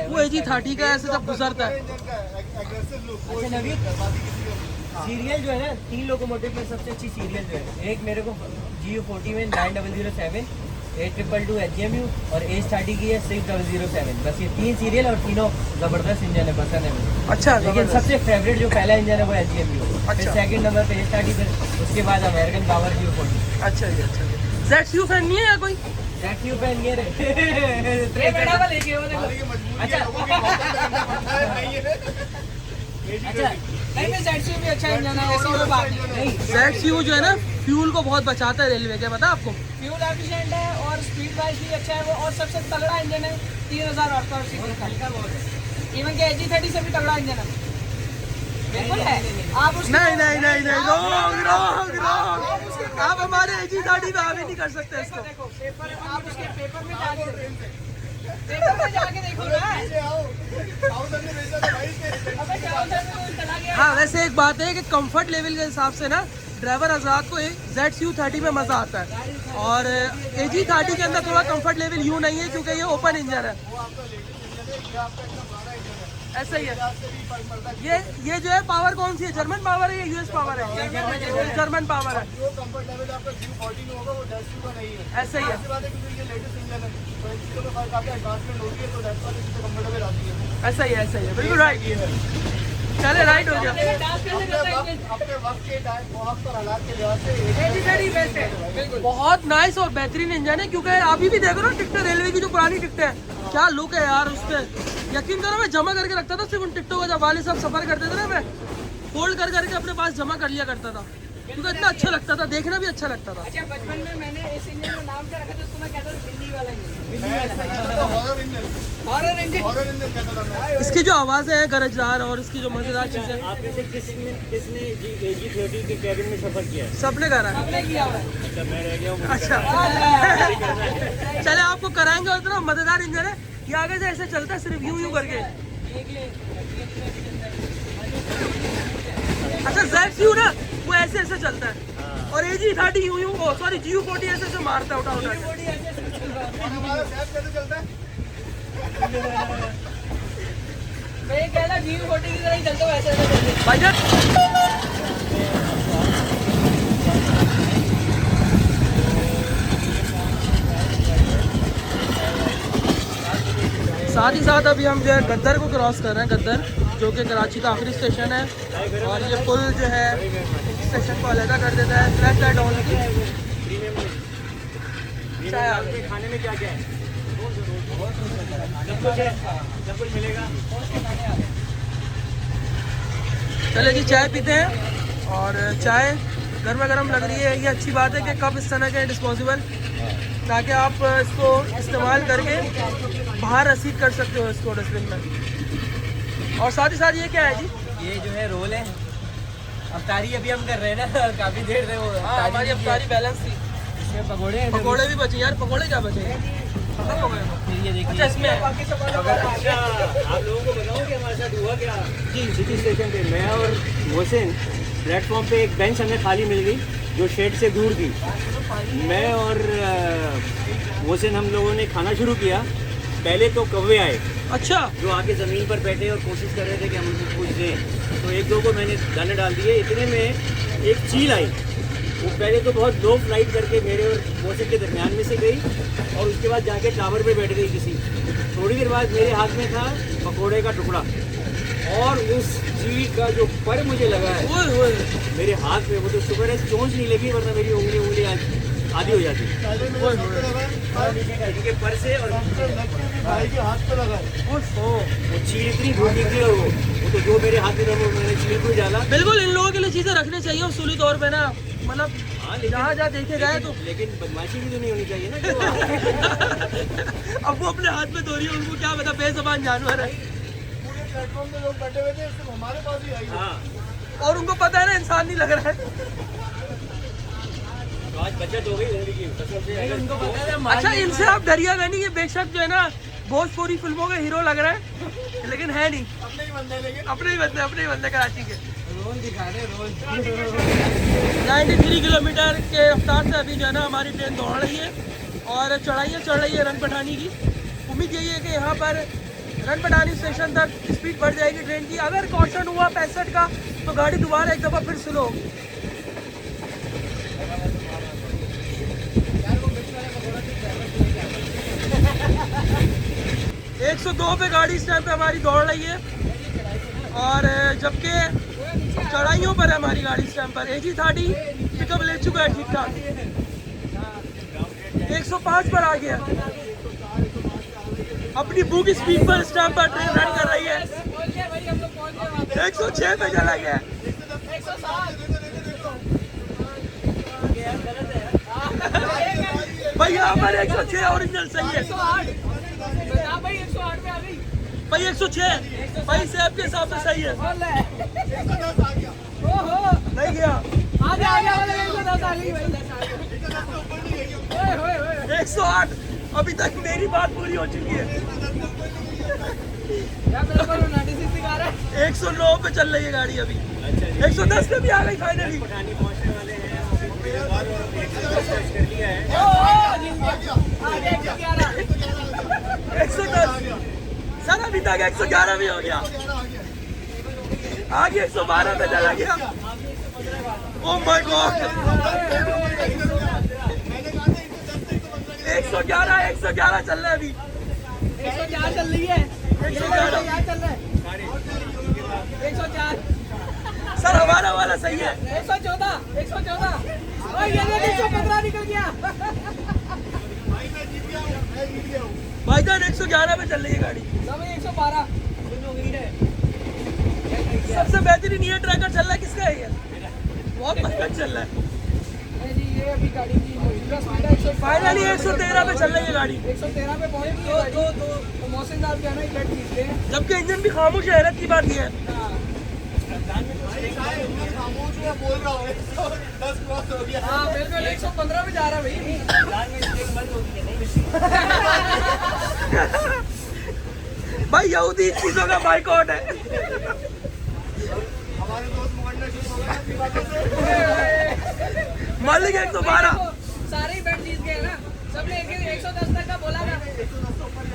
वो AG30 का ऐसे जब गुजरता है। इंजन का एग्रेसिव लुक वो अच्छा, नवीद, बाकी किसी का सीरियल जो है ना, 3 लोकोमोटिव में सबसे अच्छी सीरियल जो है, एक मेरे को GU40 में 9007, 8222 HMU और AG30 की है 6007। बस ये 3 सीरियल और तीनों जबरदस्त इंजन है, पसंद है मुझे। अच्छा, लेकिन जबरदस्त। सबसे फेवरेट जो पहला इंजन है वो HMU, फिर अच्छा। सेकंड नंबर पे AG30, फिर उसके बाद अमेरिकन पावर GU40। अच्छा जी, अच्छा जी। ZU फैन नहीं है या कोई? ZU फैन ये रहे। ये मजबूरी है, लोगों की बहुत करना पड़ता है, नहीं है। अच्छा, नहीं, ZU भी अच्छा इंजन है, ऐसी कोई बात नहीं। ZU जो है ना फ्यूल को बहुत बचाता है रेलवे के, पता आपको? फ्यूल एफिशिएंट है और स्पीड वाइज भी अच्छा है वो, और सबसे तगड़ा इंजन है। 3000 हॉर्स पावर सीसी का, इवन के AG30 से भी तगड़ा इंजन है। बिल्कुल है। आप उसके नहीं नहीं नहीं नहीं, रॉन्ग रॉन्ग रॉन्ग। आप हमारे एजी गाड़ी में हावी नहीं कर सकते इसको। देखो पेपर, आप उसके पेपर में जाके पेपर में जाके देखो ना। नीचे आओ, 1000 में बेचा था भाई के। अबे क्या होता है, वो चला गया। हाँ वैसे एक बात है कि कंफर्ट लेवल के हिसाब से ना ड्राइवर हजरात को ZCU30 में मज़ा आता है, और AG30 के अंदर थोड़ा कंफर्ट लेवल यूँ नहीं है क्योंकि ये ओपन इंजन है। वो आपका लेटेस्ट इंजन है, ये आपका एकदम बड़ा इंजन है। ऐसा ही है। से भी फर्क पड़ता है। ये जो है पावर कौन सी है, जर्मन पावर है या US पावर है? जर्मन पावर है। जो कंफर्ट लेवल आपका G40 में होगा वो ZCU का नहीं है। ऐसा ही है। ऐसी बात है क्योंकि ये लेटेस्ट इंजन है, तो इन चीज़ों में फर्क काफ़ी एडवांसमेंट होती है, तो दैट्स व्हाई इससे कंफर्टेबल आती है। ऐसा ही है, ऐसा ही है, बिल्कुल राइट। चले राइट हो गया। अपने वक्त के टाइम वक्त और हालात के लिहाज से बहुत नाइस और बेहतरीन इंजन है, क्योंकि अभी भी देखो ना टिकटें, रेलवे की जो पुरानी टिकटें हैं, क्या लुक है यार उस पर। यकीन करो मैं जमा करके रखता था सिर्फ उन टिकटों को, जब वाले साहब सफर करते थे ना, मैं फोल्ड कर करके अपने पास जमा कर लिया करता था, क्योंकि इतना अच्छा लगता था, देखना भी अच्छा लगता था। अच्छा बचपन में मैंने इस इंजन का नाम क्या रखा था, उसको मैं कहता था दिल्ली वाला engine. Horror engine, horror engine. Horror engine कहता था मैं। इसकी जो आवाज़ें हैं गरजदार, और इसकी जो मज़ेदार चीज़ें, आप में से किसने AG30 के कैबिन में सफर किया है? सबने करा है। हमने किया हुआ है। अच्छा मैं रह गया हूँ, मुझे अच्छा करना है। चले आपको कराएंगे, और इतना मज़ेदार इंजन है, ये आगे से ऐसे चलता है सिर्फ यूं यूं करके। अच्छा ZCU ना वो ऐसे ऐसे चलता है, और AG30 यूं यूं, सॉरी GU40 ऐसे ऐसे मारता है उठा उठा के। और हमारा सैफ कैसे चलता है? मैं ये कह रहा G40 की तरह ही चलता हूँ, ऐसे ऐसे करके। भाईजान साथ ही साथ अभी हम जो है गद्दर को क्रॉस कर रहे हैं, गद्दर जो कि कराची का आखिरी स्टेशन है, और ये पुल जो है स्टेशन को अलग कर देता है। फ्लैश लाइट ऑन की चाय आ गई। खाने में क्या क्या है? सब कुछ है, सब कुछ मिलेगा। चले जी चाय पीते हैं, और चाय गर्मा गर्म लग रही है। ये अच्छी बात है कि कप इस तरह के डिस्पोजेबल, ताकि आप इसको इस्तेमाल करके बाहर रसीद कर सकते हो इसको डस्टबिन में। और साथ ही साथ ये क्या है जी? ये जो है रोल है, अफ्तारी अभी हम कर रहे हैं ना, काफ़ी देर से वो हमारी अफ्तारी बैलेंस थी। इसमें पकौड़े हैं, पकोड़े भी बचे यार, पकोड़े क्या बचे? खत्म हो गए। फिर ये अच्छा इसमें अच्छा आप लोगों को बताऊं कि हमारे साथ हुआ क्या? जी सिटी स्टेशन पे मैं और मोहसिन, प्लेटफॉर्म पे एक बेंच हमें खाली मिल गई जो शेड से दूर थी। मैं और मोहसिन हम लोगों ने खाना शुरू किया। पहले तो कौवे आए अच्छा जो आके ज़मीन पर बैठे और कोशिश कर रहे थे कि हम उनको कुछ दें, तो एक दो को मैंने दाने डाल दिए। इतने में एक चील आई, वो पहले तो बहुत लो फ्लाइट करके मेरे और मोहसिन के दरमियान में से गई, और उसके बाद जाके टावर पे बैठ गई किसी। थोड़ी देर बाद मेरे हाथ में था पकोड़े का टुकड़ा, और उस चील का जो पर मुझे लगा है ओए ओए मेरे हाथ में, वो तो शुक्र है चोंच नहीं लगी, वरना मेरी उंगली आधी हो जाती। पहले मेरे हाथ पे लगा है, इनके पर से और लग के भी भाई के हाथ पे लगा है। वो चील इतनी धोती थी, और वो तो जो मेरे हाथ में था वो मैंने चील को डाला। बिल्कुल इन लोगों के लिए चीज़ें रखनी चाहिए उसूली तौर पे ना, मतलब हाँ, लेकिन- जहाँ जहाँ देखे जाए तो। लेकिन बदमाशी भी तो नहीं होनी चाहिए ना जो अब वो अपने हाथ में धो रही है, उनको क्या पता बेज़बान जानवर है, पूरे प्लेटफॉर्म पे लोग बैठे हुए थे, सिर्फ हमारे पास ही आई है। हाँ, और उनको पता है ना इंसान नहीं लग रहा है। तो आज बचत हो गई जिंदगी की कसम से। उनको पता है अच्छा इनसे आप डरिएगा नहीं, ये बेशक जो है ना भोजपुरी फिल्मों के हीरो लग रहे हैं, लेकिन है नहीं, अपने ही बंदे लेकिन अपने ही बंदे कराची के। रोल दिखा रहे रोल। 93 किलोमीटर के रफ्तार से अभी जो है ना हमारी ट्रेन दौड़ रही है, और चढ़ाइयाँ चढ़ रही है रन पठानी की। उम्मीद यही है कि यहाँ पर रन पठानी स्टेशन तक स्पीड बढ़ जाएगी ट्रेन की। अगर कॉशन हुआ 65 का तो गाड़ी दोबारा एक दफ़ा फिर स्लो होगी। 102 पे गाड़ी इस टाइम पे हमारी दौड़ रही है, और जबकि चढ़ाइयों पर है हमारी गाड़ी इस टाइम पर। AG30 पिकअप ले चुका है ठीक ठाक, 105 पर आ गया, अपनी बुक स्पीड पर इस टाइम पर ट्रेन रन कर रही है। 106 पे चला गया है। भाई यहाँ पर 106 ओरिजिनल सही है। भाई 106 भाई सेब के हिसाब से सही है। नहीं गया 108। अभी तक मेरी बात पूरी हो चुकी है। 109 पे चल रही है गाड़ी अभी। 110 पे भी आ गई फाइनली। पठानी पहुंचने वाले हैं, मेरे बाद और 110 कर लिया है। 110 सर अभी तक 111 भी हो गया, आगे 112 पे चला गया। ओह माय गॉड 111 चल रहा है अभी। 104 चल रही है, 111 चल रहा है 104। सर हमारा वाला सही है। 114 और ये 115 निकल गया। भाईजान 111 पे चल रही है गाड़ी। 112 सबसे बेहतरीन ये ट्रैकर चल रहा है, किसका है ये? बहुत मस्त चल रहा है। ये अभी गाड़ी की मौजूदा स्पीड है 112। फाइनली 113 पे चल रही है गाड़ी। 113 पे पहुंच गई है गाड़ी। तो मौसम साहब क्या है ना इकट्ठ जीतते हैं। जबकि इंजन भी खामोश है, हैरत की बात ये है। खामोश हुआ बोल रहा हूँ 110 क्रॉस हो गया। हाँ बिल्कुल 115 पे जा रहा है भाई। भाई यहूदी चीजों का बाइकआउट है। हमारे दोस्त मोहल्ला शुरू हो गया अपनी बातों से। मालिक 112 सारे ही बैट जीत गए ना, सबने 110 तक का बोला था।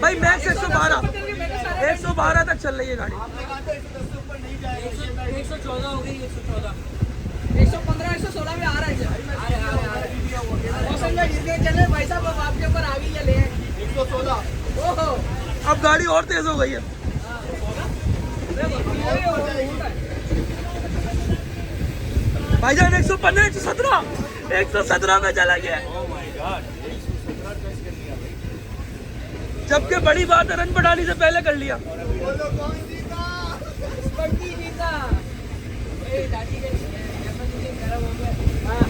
भाई मैक्स 112 तक चल रही है गाड़ी। आपने कहा था 110 से ऊपर नहीं जाएगा। 114 हो गई, 115 116 में आ रहा है। मौसम में जीत गए। चले भाई साहब अब आपके ऊपर आ गई है, ले 114 ओहो अब गाड़ी और तेज हो गई है। भाईजान 115 117 में चला गया। जबकि बड़ी बात है रन बढ़ाने से पहले कर लिया। बोलो कौन जीता? बंटी जीता। ए दादी के गरम हो गया। हाँ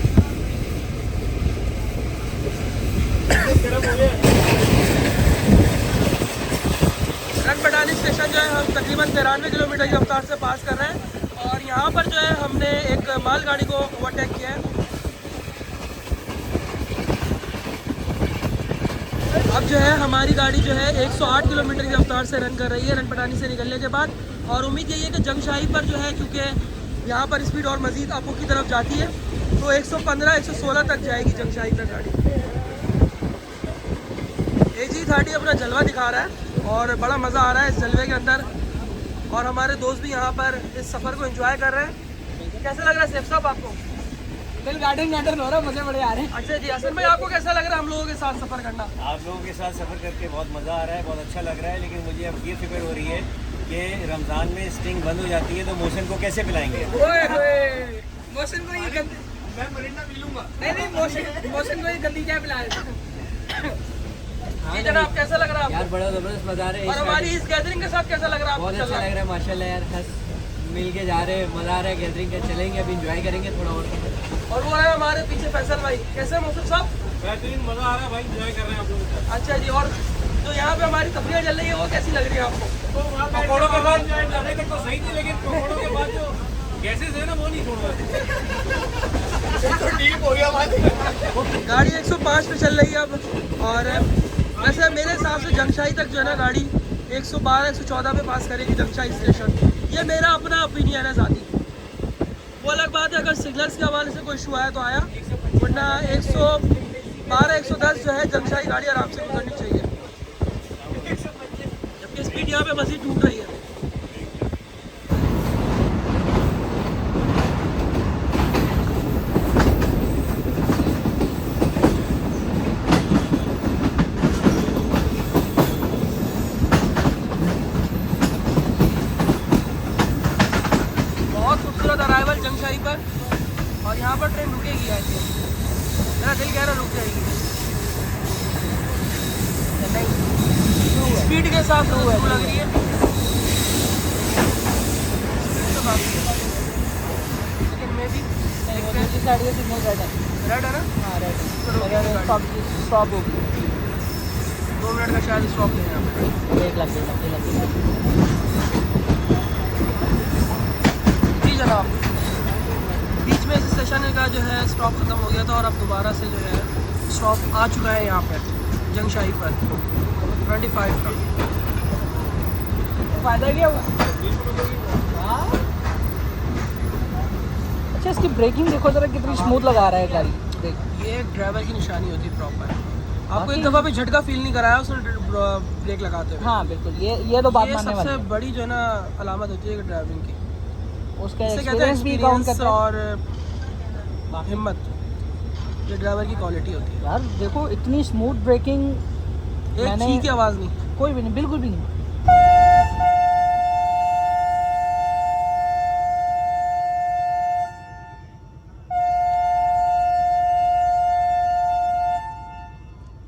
रन बढ़ानी स्टेशन जो है हम तकरीबन 93 किलोमीटर की रफ्तार से पास कर रहे हैं। और यहाँ पर जो है हमने एक मालगाड़ी को ओवरटेक किया है। अब जो है हमारी गाड़ी जो है 108 किलोमीटर की रफ्तार से रन कर रही है रन पटानी से निकलने के बाद। और उम्मीद यही है कि जंगशाही पर जो है, क्योंकि यहाँ पर स्पीड और मज़ीद आपको की तरफ जाती है, तो 115 116 तक जाएगी जंगशाही तक गाड़ी। AG30 अपना जलवा दिखा रहा है और बड़ा मज़ा आ रहा है इस जलवे के अंदर। और हमारे दोस्त भी यहाँ पर इस सफ़र को एंजॉय कर रहे हैं। कैसा लग रहा है सेफ साहब आपको? दिल गार्डन हो रहा है, मजे बड़े आ रहे हैं। अच्छा जी हसन भाई आपको कैसा लग रहा है हम लोगों के साथ सफ़र करना? आप लोगों के साथ सफ़र करके बहुत मज़ा आ रहा है, बहुत अच्छा लग रहा है। लेकिन मुझे अब ये फिक्र हो रही है कि रमज़ान में स्टिंग बंद हो जाती है तो मोहसिन को कैसे पिलाएंगे? मोहसिन को ये गंदी, मैं मरिंडा पी लूंगा। नहीं मोहसिन को ये गंदी चाय पिलाए। जी जनाब कैसा लग रहा है यार आपको? बड़ा जबरदस्त मजा आ रहा है। और हमारी इस गैदरिंग के साथ कैसा लग रहा है बहुत आपको? अच्छा लग रहा है माशाल्लाह यार। हंस मिल के जा रहे हैं, मजा आ रहा है गैदरिंग का। चलेंगे अभी इंजॉय करेंगे थोड़ा और। और वो है हमारे पीछे फैसल भाई। कैसे मौसम साहब? बेहतरीन मज़ा आ रहा है भाई, इंजॉय कर रहे हैं आप लोगों के अच्छा जी। और जो यहाँ पे हमारी तफरीह चल रही है वो कैसी लग रही है आपको? पकौड़ों के बाद अभी तक तो सही थी, लेकिन पकौड़ों के बाद जो गैसेस है ना वो नहीं छोड़ रहे। तो डीप हो गया भाई। गाड़ी 105 पे चल रही है अब। और वैसे मेरे हिसाब से जंगशाही तक जो है ना गाड़ी 112 114 पे पास करेगी जंगशाही स्टेशन। ये मेरा अपना ओपिनियन है साथी। वो अलग बात है अगर सिग्नल्स के हवाले से कोई इशू आया तो आया, वरना 112 110 जो है जंगशाही गाड़ी आराम से गुजरनी चाहिए। जबकि स्पीड यहाँ पे मज़ीद टूट रही है। बहुत खूबसूरत अराइवल जंगशाही पर। और यहाँ पर ट्रेन रुकेगी आई थिंक, मेरा दिल कह रहा रुक जाएगी। स्पीड के हिसाब से तो लग रही है। तो काफी है। लेकिन मे भी साइड का सिग्नल रेड है। रेड है ना? हाँ रेड तो रुकेगी गाड़ी। स्टॉप हो गई। 2 2 मिनट का शायद स्टॉप लें यहाँ पे। 1 लाख 1 लाख 1 लाख। जी जनाब, बीच में इस स्टेशन का जो है स्टॉप ख़त्म हो गया था और अब दोबारा से जो है स्टॉप आ चुका है यहाँ पर जंगशाही पर 25 का। फ़ायदा क्या हुआ? अच्छा, इसकी ब्रेकिंग देखो ज़रा कितनी स्मूथ लगा रहा है गाड़ी। देख, ये ड्राइवर की निशानी होती है प्रॉपर। आपको बाकी- एक दफ़ा भी झटका फील नहीं कराया उसने ब्रेक लगाते हुए। हाँ बिल्कुल, ये तो बात ये मानने सबसे वाली है। बड़ी जो है ना अलामत होती है ड्राइविंग की। उसका इसे कहते हैं एक्सपीरियंस भी काउंट एक्सपीरियंस करता है। और हिम्मत, ये ड्राइवर की क्वालिटी होती है। यार देखो, इतनी स्मूथ ब्रेकिंग एक मैंने- चीख की आवाज़ नहीं। कोई भी नहीं, बिल्कुल भी नहीं।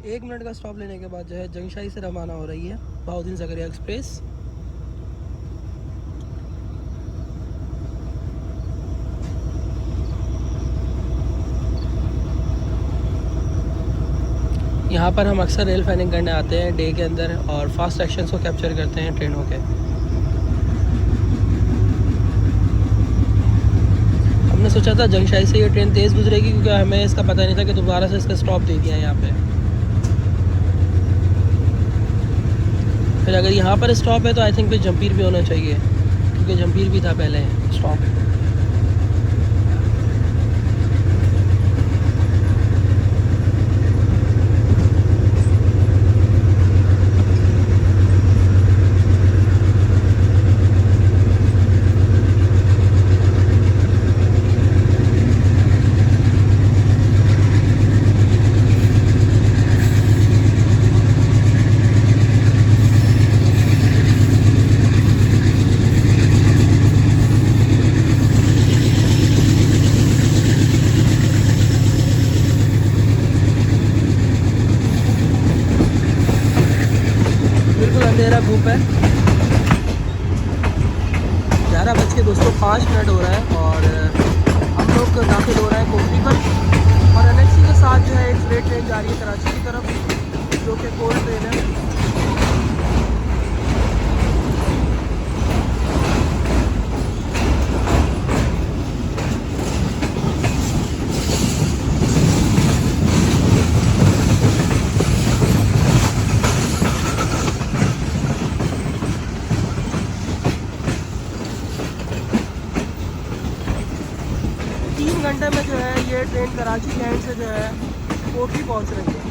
एक मिनट का स्टॉप लेने के बाद जो है जंगशाही से रवाना हो रही है बहाउद्दीन ज़करिया एक्सप्रेस। यहाँ पर हम अक्सर रेल फैनिंग करने आते हैं डे के अंदर और फास्ट एक्शंस को कैप्चर करते हैं ट्रेनों के। हमने सोचा था जंगशाही से ये ट्रेन तेज़ गुजरेगी क्योंकि हमें इसका पता नहीं था कि दोबारा से इसका स्टॉप दे दिया है यहाँ पे। फिर अगर यहाँ पर स्टॉप है तो आई थिंक फिर जंपीर भी होना चाहिए क्योंकि जंपीर भी था पहले स्टॉप। बिल्कुल अंधेरा धूप है। 11:05 हो रहा है और हम लोग दाखिल हो रहे हैं कोटली पर और NHC के साथ जो है एक फ्रेट ट्रेन जा रही है कराची की तरफ जो कि कोल्ड ट्रेन है। घंटे में जो है ये ट्रेन कराची के एंड से जो है कोटली पहुंच रही है।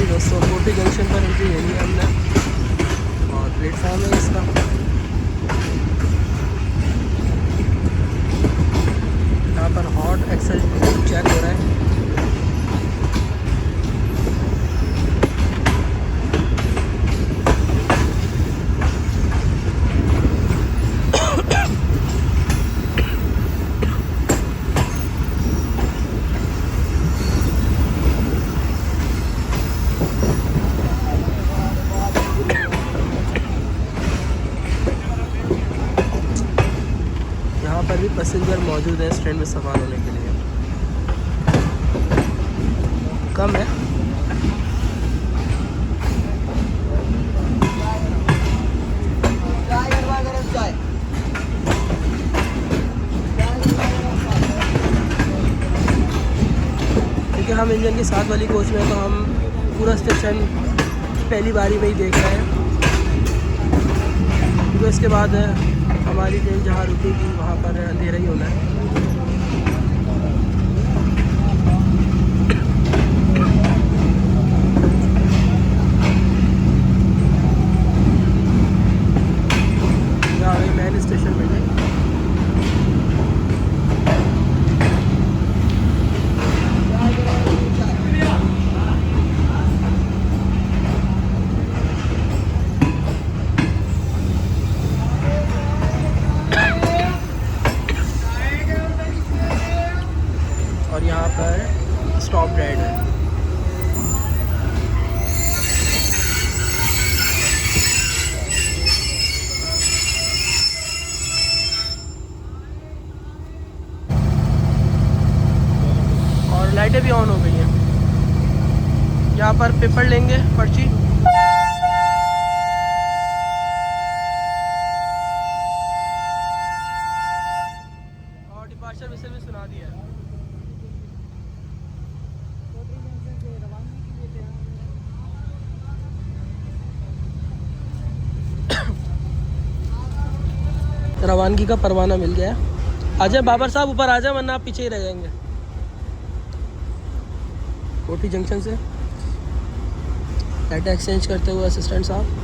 दोस्तों कोटली जंक्शन पर एंट्री ले ली हमने और प्लेटफॉर्म है इसका। यहाँ पर हॉट एक्सेल चेक हो रहा है। यहाँ पर भी पैसेंजर मौजूद है इस ट्रेन में सवार होने के लिए, कम है। क्योंकि हम इंजन की साथ वाली कोच में तो हम पूरा स्टेशन पहली बारी में ही देख रहे हैं क्योंकि इसके बाद हमारी ट्रेन जहाँ रुकेगी वहाँ पर अंधेरा ही होना है। मेन स्टेशन में पर स्टॉप डेड है। और लाइटें भी ऑन हो गई हैं। यहाँ पर पेपर लेंगे, पर्ची। और डिपार्चर विषय भी सुना दिया है। रवानगी का परवाना मिल गया। आजाए बाबर साहब, ऊपर आ जाए वरना आप पीछे ही रह जाएंगे। कोठी जंक्शन से डाटा एक्सचेंज करते हुए असिस्टेंट साहब।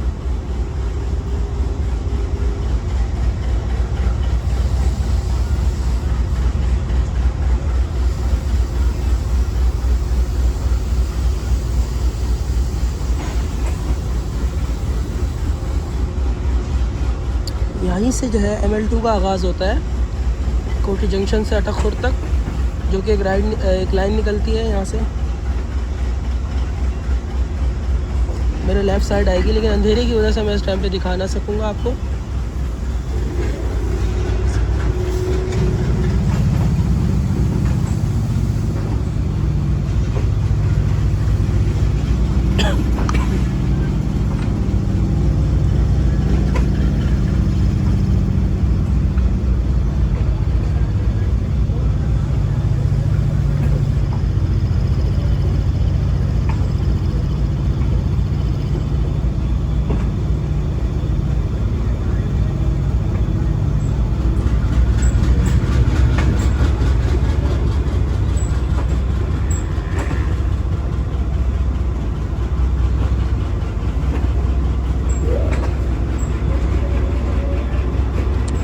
यहीं से जो है ML2 का आगाज़ होता है, कोठी जंक्शन से अटकखुर तक, जो कि एक लाइन निकलती है यहाँ से। मेरे लेफ़्ट साइड आएगी, लेकिन अंधेरे की वजह से मैं इस टाइम पे दिखा ना सकूँगा आपको।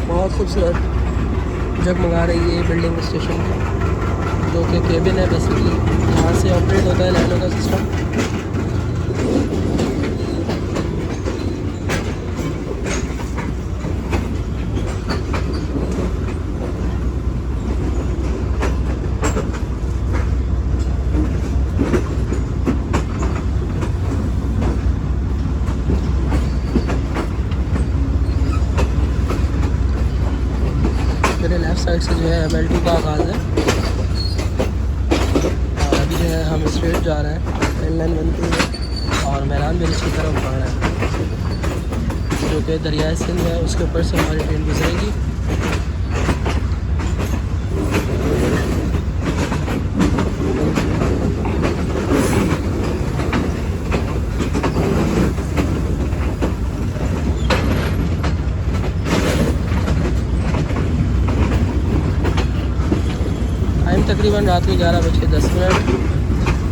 बहुत खूबसूरत जगमगा रही है ये बिल्डिंग स्टेशन की, जो कि केबिन है बेसिकली। यहाँ से ऑपरेट होता है लाइनों का सिस्टम। मेरे लेफ़्ट साइड से जो है ML2 का आगाज़ है। और अभी जो है हम स्ट्रेट जा रहे हैं, रेल लाइन बनती है और मैरान ब्रिज की तरफ बढ़ रहे हैं, जो कि दरियाए सिंध है, उसके ऊपर से हमारी ट्रेन गुजरेगी। तकरीबन रात के 11:10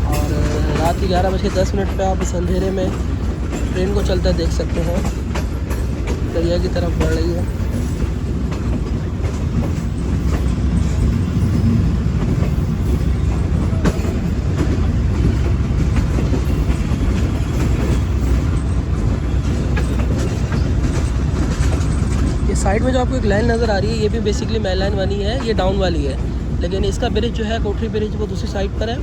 और रात के 11:10 पे आप इस अंधेरे में ट्रेन को चलता देख सकते हैं। दरिया की तरफ बढ़ रही है। ये साइड में जो आपको एक लाइन नज़र आ रही है, ये भी बेसिकली मेन लाइन वाली है, ये डाउन वाली है। लेकिन इसका ब्रिज जो है, कोठरी ब्रिज, वो दूसरी साइड पर है।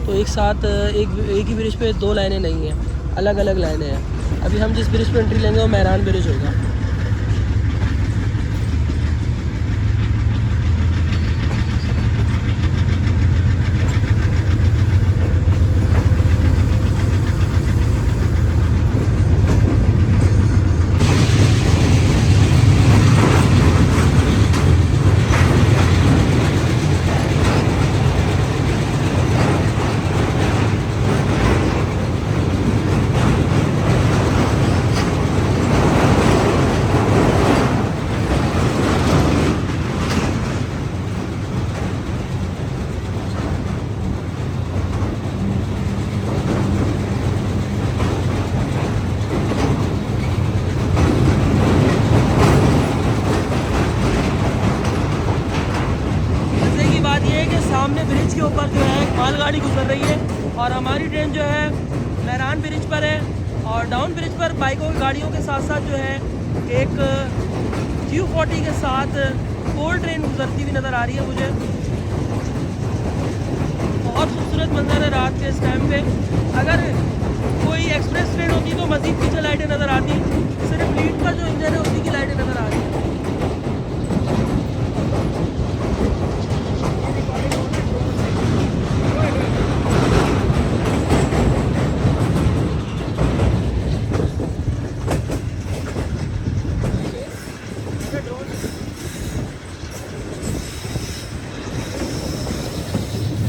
तो एक साथ एक ही ब्रिज पे दो लाइनें नहीं हैं, अलग अलग लाइनें हैं। अभी हम जिस ब्रिज पे एंट्री लेंगे वो मैरान ब्रिज होगा। सामने ब्रिज के ऊपर जो है मालगाड़ी गुजर रही है और हमारी ट्रेन जो है मैरान ब्रिज पर है। और डाउन ब्रिज पर बाइकों की गाड़ियों के साथ साथ जो है एक Q40 के साथ कोल ट्रेन गुजरती हुई नज़र आ रही है मुझे। बहुत खूबसूरत मंजर है रात के इस टाइम पे। अगर कोई एक्सप्रेस ट्रेन होती तो मज़ीद पीछे लाइटें नज़र आती, सिर्फ लीड का जो इंजन है उसी की लाइटें नज़र आ रही हैं।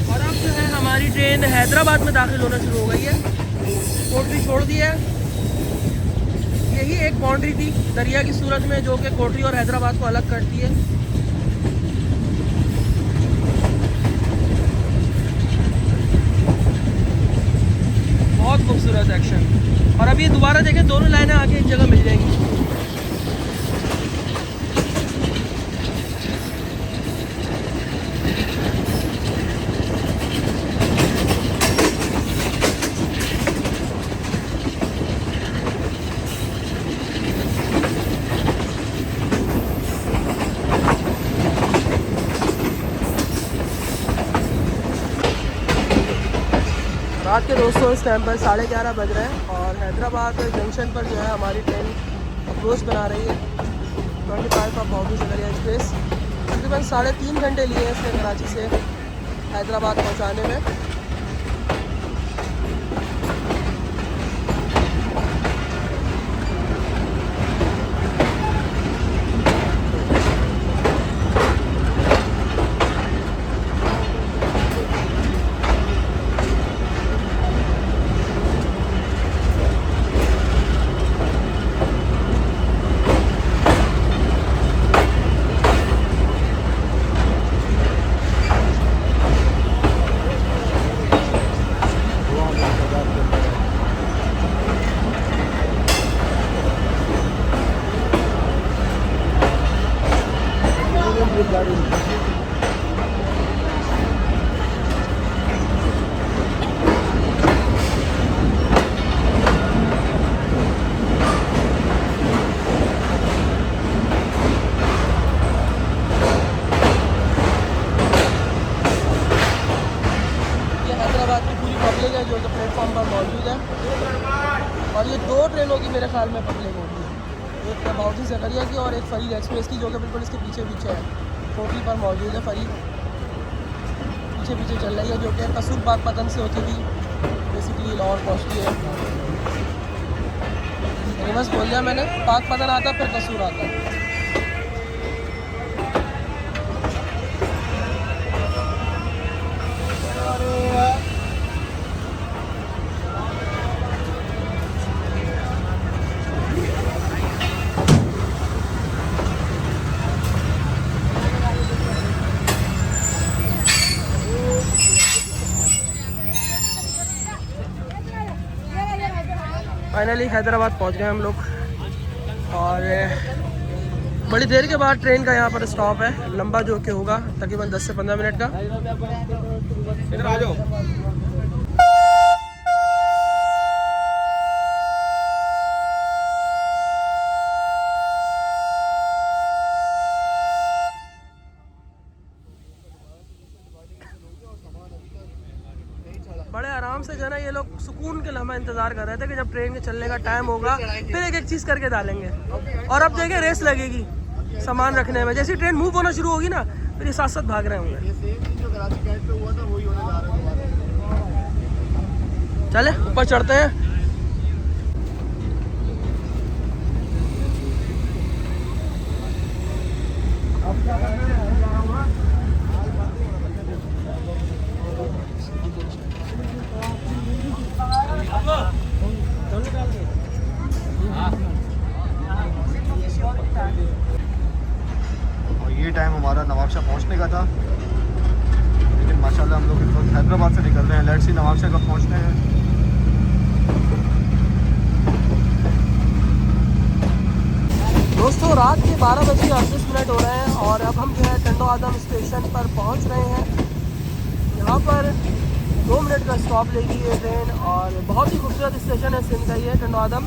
और अब जो है हमारी ट्रेन हैदराबाद में दाखिल होना शुरू हो गई है। कोटरी छोड़ दी है। यही एक बाउंड्री थी दरिया की सूरत में जो कि कोटरी और हैदराबाद को अलग करती है। बहुत खूबसूरत एक्शन। और अब ये दोबारा देखें, दोनों लाइनें आके एक जगह मिल जाएंगी। रात के दोस्तों इस टाइम पर 11:30 बज रहे हैं और हैदराबाद जंक्शन पर जो है हमारी ट्रेन अप्रोच बना रही है 25 ऑफ बॉम्बे सकरिया एक्सप्रेस। तकरीबन 3.5 घंटे लिए हैं इसने कराची से हैदराबाद पहुंचाने में। जो कि प्लेटफॉर्म पर मौजूद है और ये 2 ट्रेनों की मेरे ख्याल में पब्लिक होगी, एक बाउजी सकरिया की और एक फरीद एक्सप्रेस की जो कि बिल्कुल इसके पीछे पीछे है। कोटरी पर मौजूद है, फरीद पीछे पीछे चल रही है जो कि कसूर पाकपतन से होती हुई बेसिकली लाहौर पहुँचती है। रिवर्स बोल दिया मैंने, पाकपतन आता फिर कसूर आता है। फाइनली हैदराबाद पहुंच गए हम लोग और बड़ी देर के बाद ट्रेन का यहाँ पर स्टॉप है, लंबा जो कि होगा तकरीबन 10 से 15 मिनट का। इधर आ जाओ। बड़े आराम से जो है ना ये लोग सुकून के लम्हा इंतज़ार कर रहे थे कि जब ट्रेन के चलने का टाइम होगा फिर एक एक चीज़ करके डालेंगे। और अब देखिए रेस लगेगी सामान रखने में, जैसी ट्रेन मूव होना शुरू होगी ना फिर ये साथ साथ भाग रहे होंगे। चले ऊपर चढ़ते हैं। और ये टाइम हमारा नवाबशाह पहुंचने का था, लेकिन माशाल्लाह हम लोग इस वक्त हैदराबाद से निकल रहे हैं। लेट्स सी नवाबशाह कब पहुंचते हैं। दोस्तों रात के 12:38 हो रहे हैं और अब हम जो है टंडो आदम स्टेशन पर पहुंच रहे हैं। यहाँ पर 2 मिनट का स्टॉप लेगी ये ट्रेन और बहुत ही खूबसूरत स्टेशन है सिंध का ये टंडो आदम।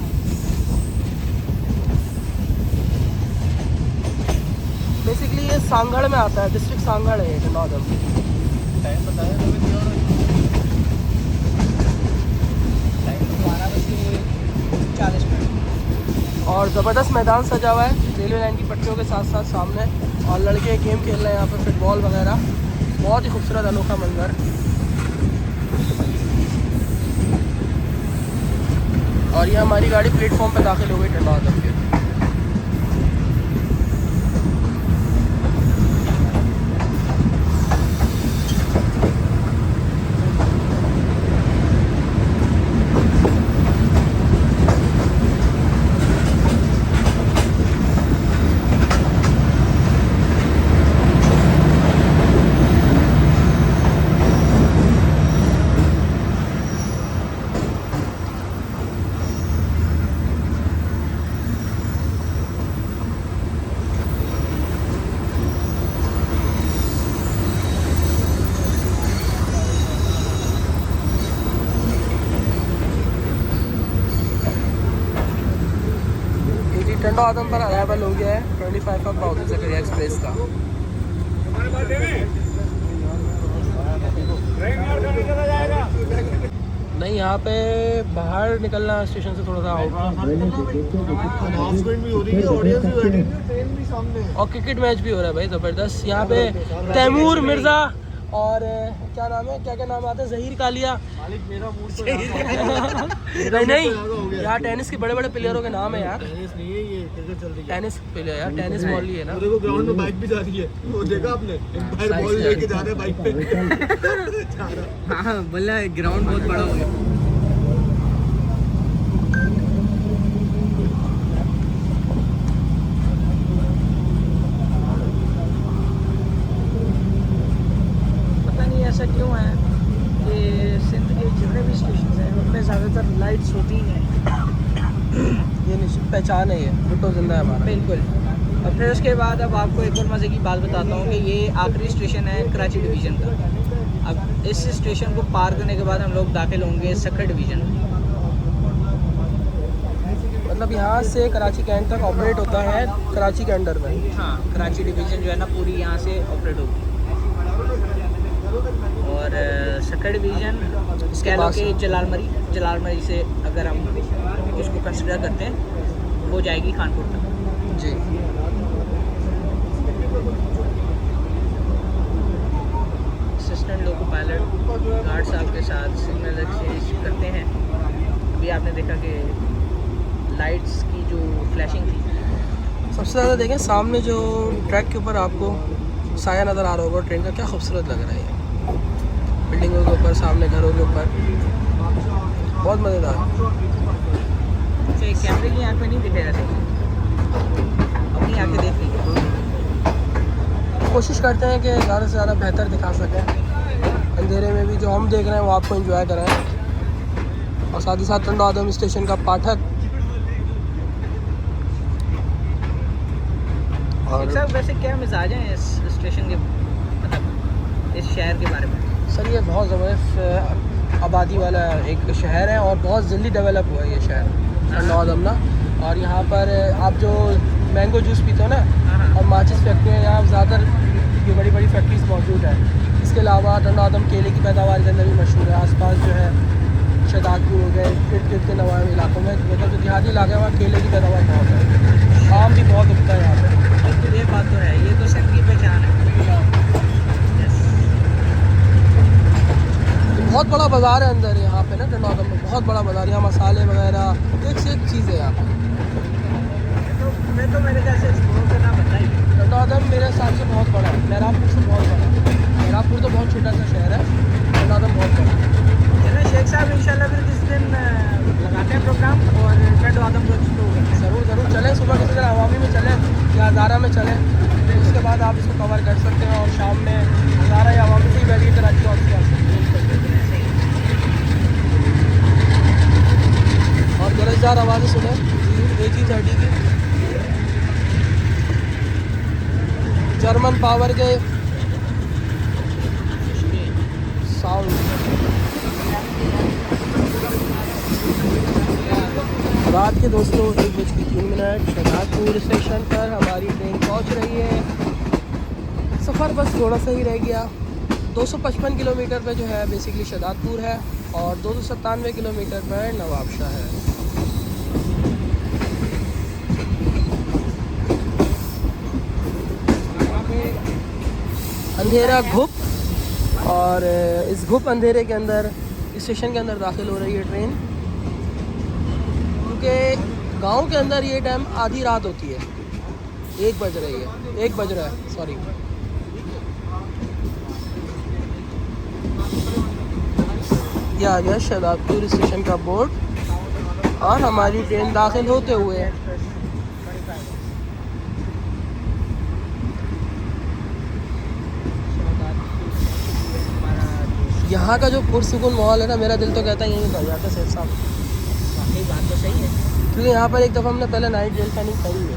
बेसिकली ये सांगड़ में आता है, डिस्ट्रिक्ट सांगड़ है ये टंडो आदम। टाइम बताया टाइम 12:40। और ज़बरदस्त मैदान सजा हुआ है रेलवे लाइन की पट्टियों के साथ साथ सामने, और लड़के गेम खेल रहे हैं यहाँ पर फुटबॉल वगैरह। बहुत ही खूबसूरत अनोखा मंजर। और ये हमारी गाड़ी प्लेटफॉर्म पे दाखिल हो गई टंडवा तक के। टंडवा आदम पर अराइवल हो गया है 25 ऑफ बाउदी ज़करिया एक्सप्रेस का। नहीं, यहाँ पे बाहर निकलना स्टेशन से थोड़ा सा आउट, अनाउंसमेंट भी हो रही है, ऑडियंस भी बैठी है, ट्रेन भी सामने है। और क्रिकेट मैच भी हो रहा है भाई ज़बरदस्त। यहाँ पे तैमूर मिर्ज़ा और क्या नाम है, क्या क्या नाम आता है, ज़हीर कालिया। मालिक मेरा मूड तो नहीं, यहाँ टेनिस के बड़े बड़े प्लेयरों के नाम है यार। टेनिस नहीं है, ये क्रिकेट चल रही है। टेनिस प्लेयर यार, टेनिस बॉल ही है ना। देखो ग्राउंड में बाइक भी जा रही है, वो देखा आपने, एम्पायर बॉल लेके जा रहे हैं बाइक पे। हाँ बोला ग्राउंड बहुत बड़ा हो गया। पता नहीं ऐसा क्यों है कि सिंध के जितने भी स्टेशन हैं उनमें ज़्यादातर लाइट्स होती ही हैं। ये निश्चित पहचान है, ये फोटो जिंदा है हमारा। बिल्कुल। और फिर उसके बाद अब आपको एक और मज़े की बात बताता हूँ कि ये आखिरी स्टेशन है कराची डिवीज़न का। अब इस स्टेशन को पार करने के बाद हम लोग दाखिल होंगे सक्खर डिवीज़न में। मतलब यहाँ से कराची कैंट तक ऑपरेट होता है कराची के अंडर में। हाँ, कराची डिवीज़न जो है ना पूरी यहाँ से ऑपरेट होगी। और सक्खर डिवीज़न कह लो कि जलालमरी से अगर हम उसको कंसिडर करते हैं वो जाएगी खानपुर तक। जी। असिस्टेंट लोको पायलट गार्ड साहब के साथ सिग्नल एक्सचेंज करते हैं। अभी आपने देखा कि लाइट्स की जो फ्लैशिंग थी, सबसे ज़्यादा देखें सामने जो ट्रैक के ऊपर आपको साया नज़र आ रहा होगा ट्रेन का, क्या खूबसूरत लग रहा है ये। बिल्डिंगों के ऊपर, सामने घरों के ऊपर, बहुत मज़ेदार। तो एक कैमरे की आँख में नहीं दिखेगा, अपनी आँखें देख लीजिए। कोशिश करते हैं कि ज़्यादा से ज़्यादा बेहतर दिखा सकें, अंधेरे में भी जो हम देख रहे हैं वो आपको एंजॉय कराएं। और साथ ही साथ टंडवा आदम स्टेशन का पाठक और सर वैसे क्या मिजाज हैं इस स्टेशन के, मतलब इस शहर के बारे में? सर ये बहुत ज़बरदस्त आबादी वाला एक शहर है और बहुत जल्दी डेवलप हुआ है ये शहर टंडवा आदम ना। और यहाँ पर आप जो मैंगो जूस पीते हो ना, और माचिस फैक्ट्री, यहाँ ज़्यादातर ये बड़ी बड़ी फैक्ट्रीज मौजूद है। इसके अलावा टंडवा आदम केले की पैदावार के अंदर भी मशहूर है। आसपास जो है शहदादपुर हो गए, इर्द गिर्द के नवाब इलाकों में, मतलब जो देहाती इलाके हैं वहाँ केले की पैदावार बहुत है, आम भी बहुत उगता है यहाँ पर। ये बात तो है, ये तो सिंध की पहचान है। बहुत बड़ा बाज़ार है अंदर यहाँ पे ना टंडवा आदम में, बहुत बड़ा बाज़ार। यहाँ मसाले वगैरह एक से एक चीज़ है यहाँ पर। तो मेरे ख्याल से एक्सप्लोर करना बनता ही है। टंडवा आदम मेरे हिसाब से बहुत बड़ा है, मेहराबपुर से बहुत बड़ा है। मेहराबपुर तो बहुत छोटा सा शहर है, टंडवा आदम बहुत बड़ा है। चलो शेख साहब इंशाल्लाह फिर किस दिन लगाते हैं प्रोग्राम और टंडवा आदम को एक्सप्लोर करते हैं। ज़रूर ज़रूर चलें, सुबह किसी दिन अवामी में चलें या हज़ारा में चलें, फिर उसके बाद आप इसको कवर कर सकते हैं। और शाम में हज़ारा या अवामी से ही बैठ के कराची वापसी आ सकते हैं। और गरजदार आवाज़ें सुने AG30 की, जर्मन पावर के साउंड। रात के दोस्तों 1:03 शहजादपुर स्टेशन पर हमारी ट्रेन पहुंच रही है। सफ़र बस थोड़ा सा ही रह गया, 255 किलोमीटर पे जो है बेसिकली शहदादपुर है और 297 किलोमीटर पर नवाबशाह है। अंधेरा घुप, और इस घुप अंधेरे के अंदर स्टेशन के अंदर दाखिल हो रही है ट्रेन, क्योंकि गांव के अंदर ये टाइम आधी रात होती है। 1 बज रहा है सॉरी। ये आ गया शहदादपुर स्टेशन का बोर्ड और हमारी ट्रेन दाखिल होते हुए यहाँ का जो पुरसुकून माहौल है ना, मेरा दिल तो कहता है यहीं रह जाता है सैफ साहब। वाकई बात तो सही है, क्योंकि यहाँ पर एक दफ़ा हमने पहले नाइट रेल प्लानिंग करी है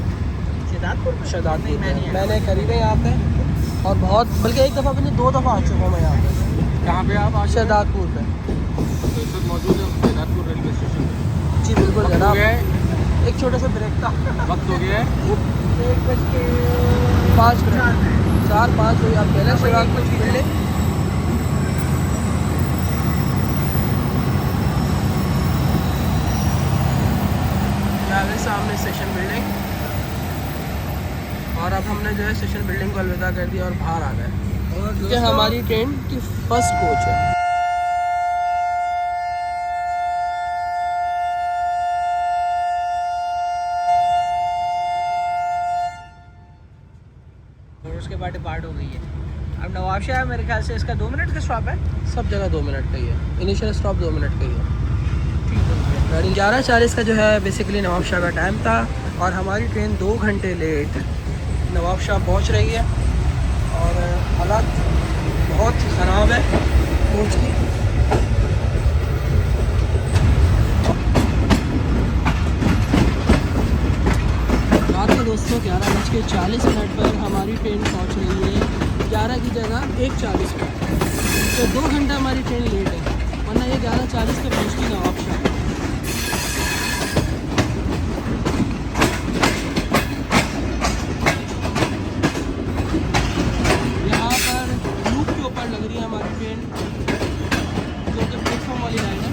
शहदादपुर में। मैंने करी है यहाँ पे, और बहुत, बल्कि एक दफ़ा मैंने 2 दफ़ा आ चुका हूँ मैं यहाँ पे। कहाँ पे आप शहदादपुर पे मौजूद है? शहदादपुर रेलवे स्टेशन पे। जी बिल्कुल जनाब। एक छोटा सा ब्रेक था। वक्त हो गया है 1:05 4-5 बजे आप पहले शहदादपुर की बिल्डिंग। सामने स्टेशन बिल्डिंग, और अब हमने जो है स्टेशन बिल्डिंग को अलविदा कर दिया और बाहर आ गए, क्योंकि हमारी ट्रेन की फर्स्ट कोच है। और उसके बाद डिपार्ट हो गई है। अब नवाबशाह है, मेरे ख्याल से इसका 2 मिनट का स्टॉप है। सब जगह 2 मिनट का ही है, इनिशियल स्टॉप 2 मिनट का ही है। 11:40 का जो है बेसिकली नवाबशाह का टाइम था, और हमारी ट्रेन 2 घंटे लेट नवाबशाह पहुंच रही है, और हालात बहुत ख़राब है कोच की। रात में दोस्तों 11:40 पर हमारी ट्रेन पहुंच रही है 11 की जगह 1:40 पर, तो 2 घंटा हमारी ट्रेन लेट है, वरना ये 11:40 पे पहुँचती नवाबशाह। लग रही है हमारी ट्रेन, जो कि प्लेटफॉर्म वाली लाइन है।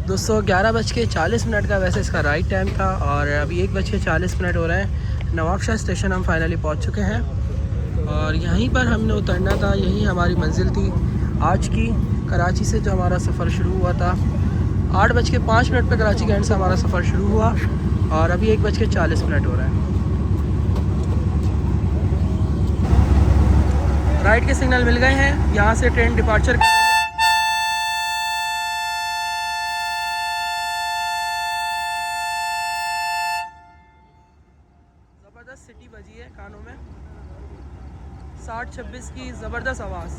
दोस्तों 11:40 का वैसे इसका राइट टाइम था, और अभी 1:40 हो रहे हैं। नवाबशाह स्टेशन हम फाइनली पहुंच चुके हैं, और यहीं पर हमने उतरना था, यहीं हमारी मंजिल थी आज की। कराची से जो हमारा सफ़र शुरू हुआ था 8:05 पे कराची के एंड से हमारा सफ़र शुरू हुआ और अभी 1:40 हो रहा है। राइट के सिग्नल मिल गए हैं, यहाँ से ट्रेन डिपार्चर कर रही है। ज़बरदस्त सिटी बजी है कानों में, 60-26 की ज़बरदस्त आवाज़।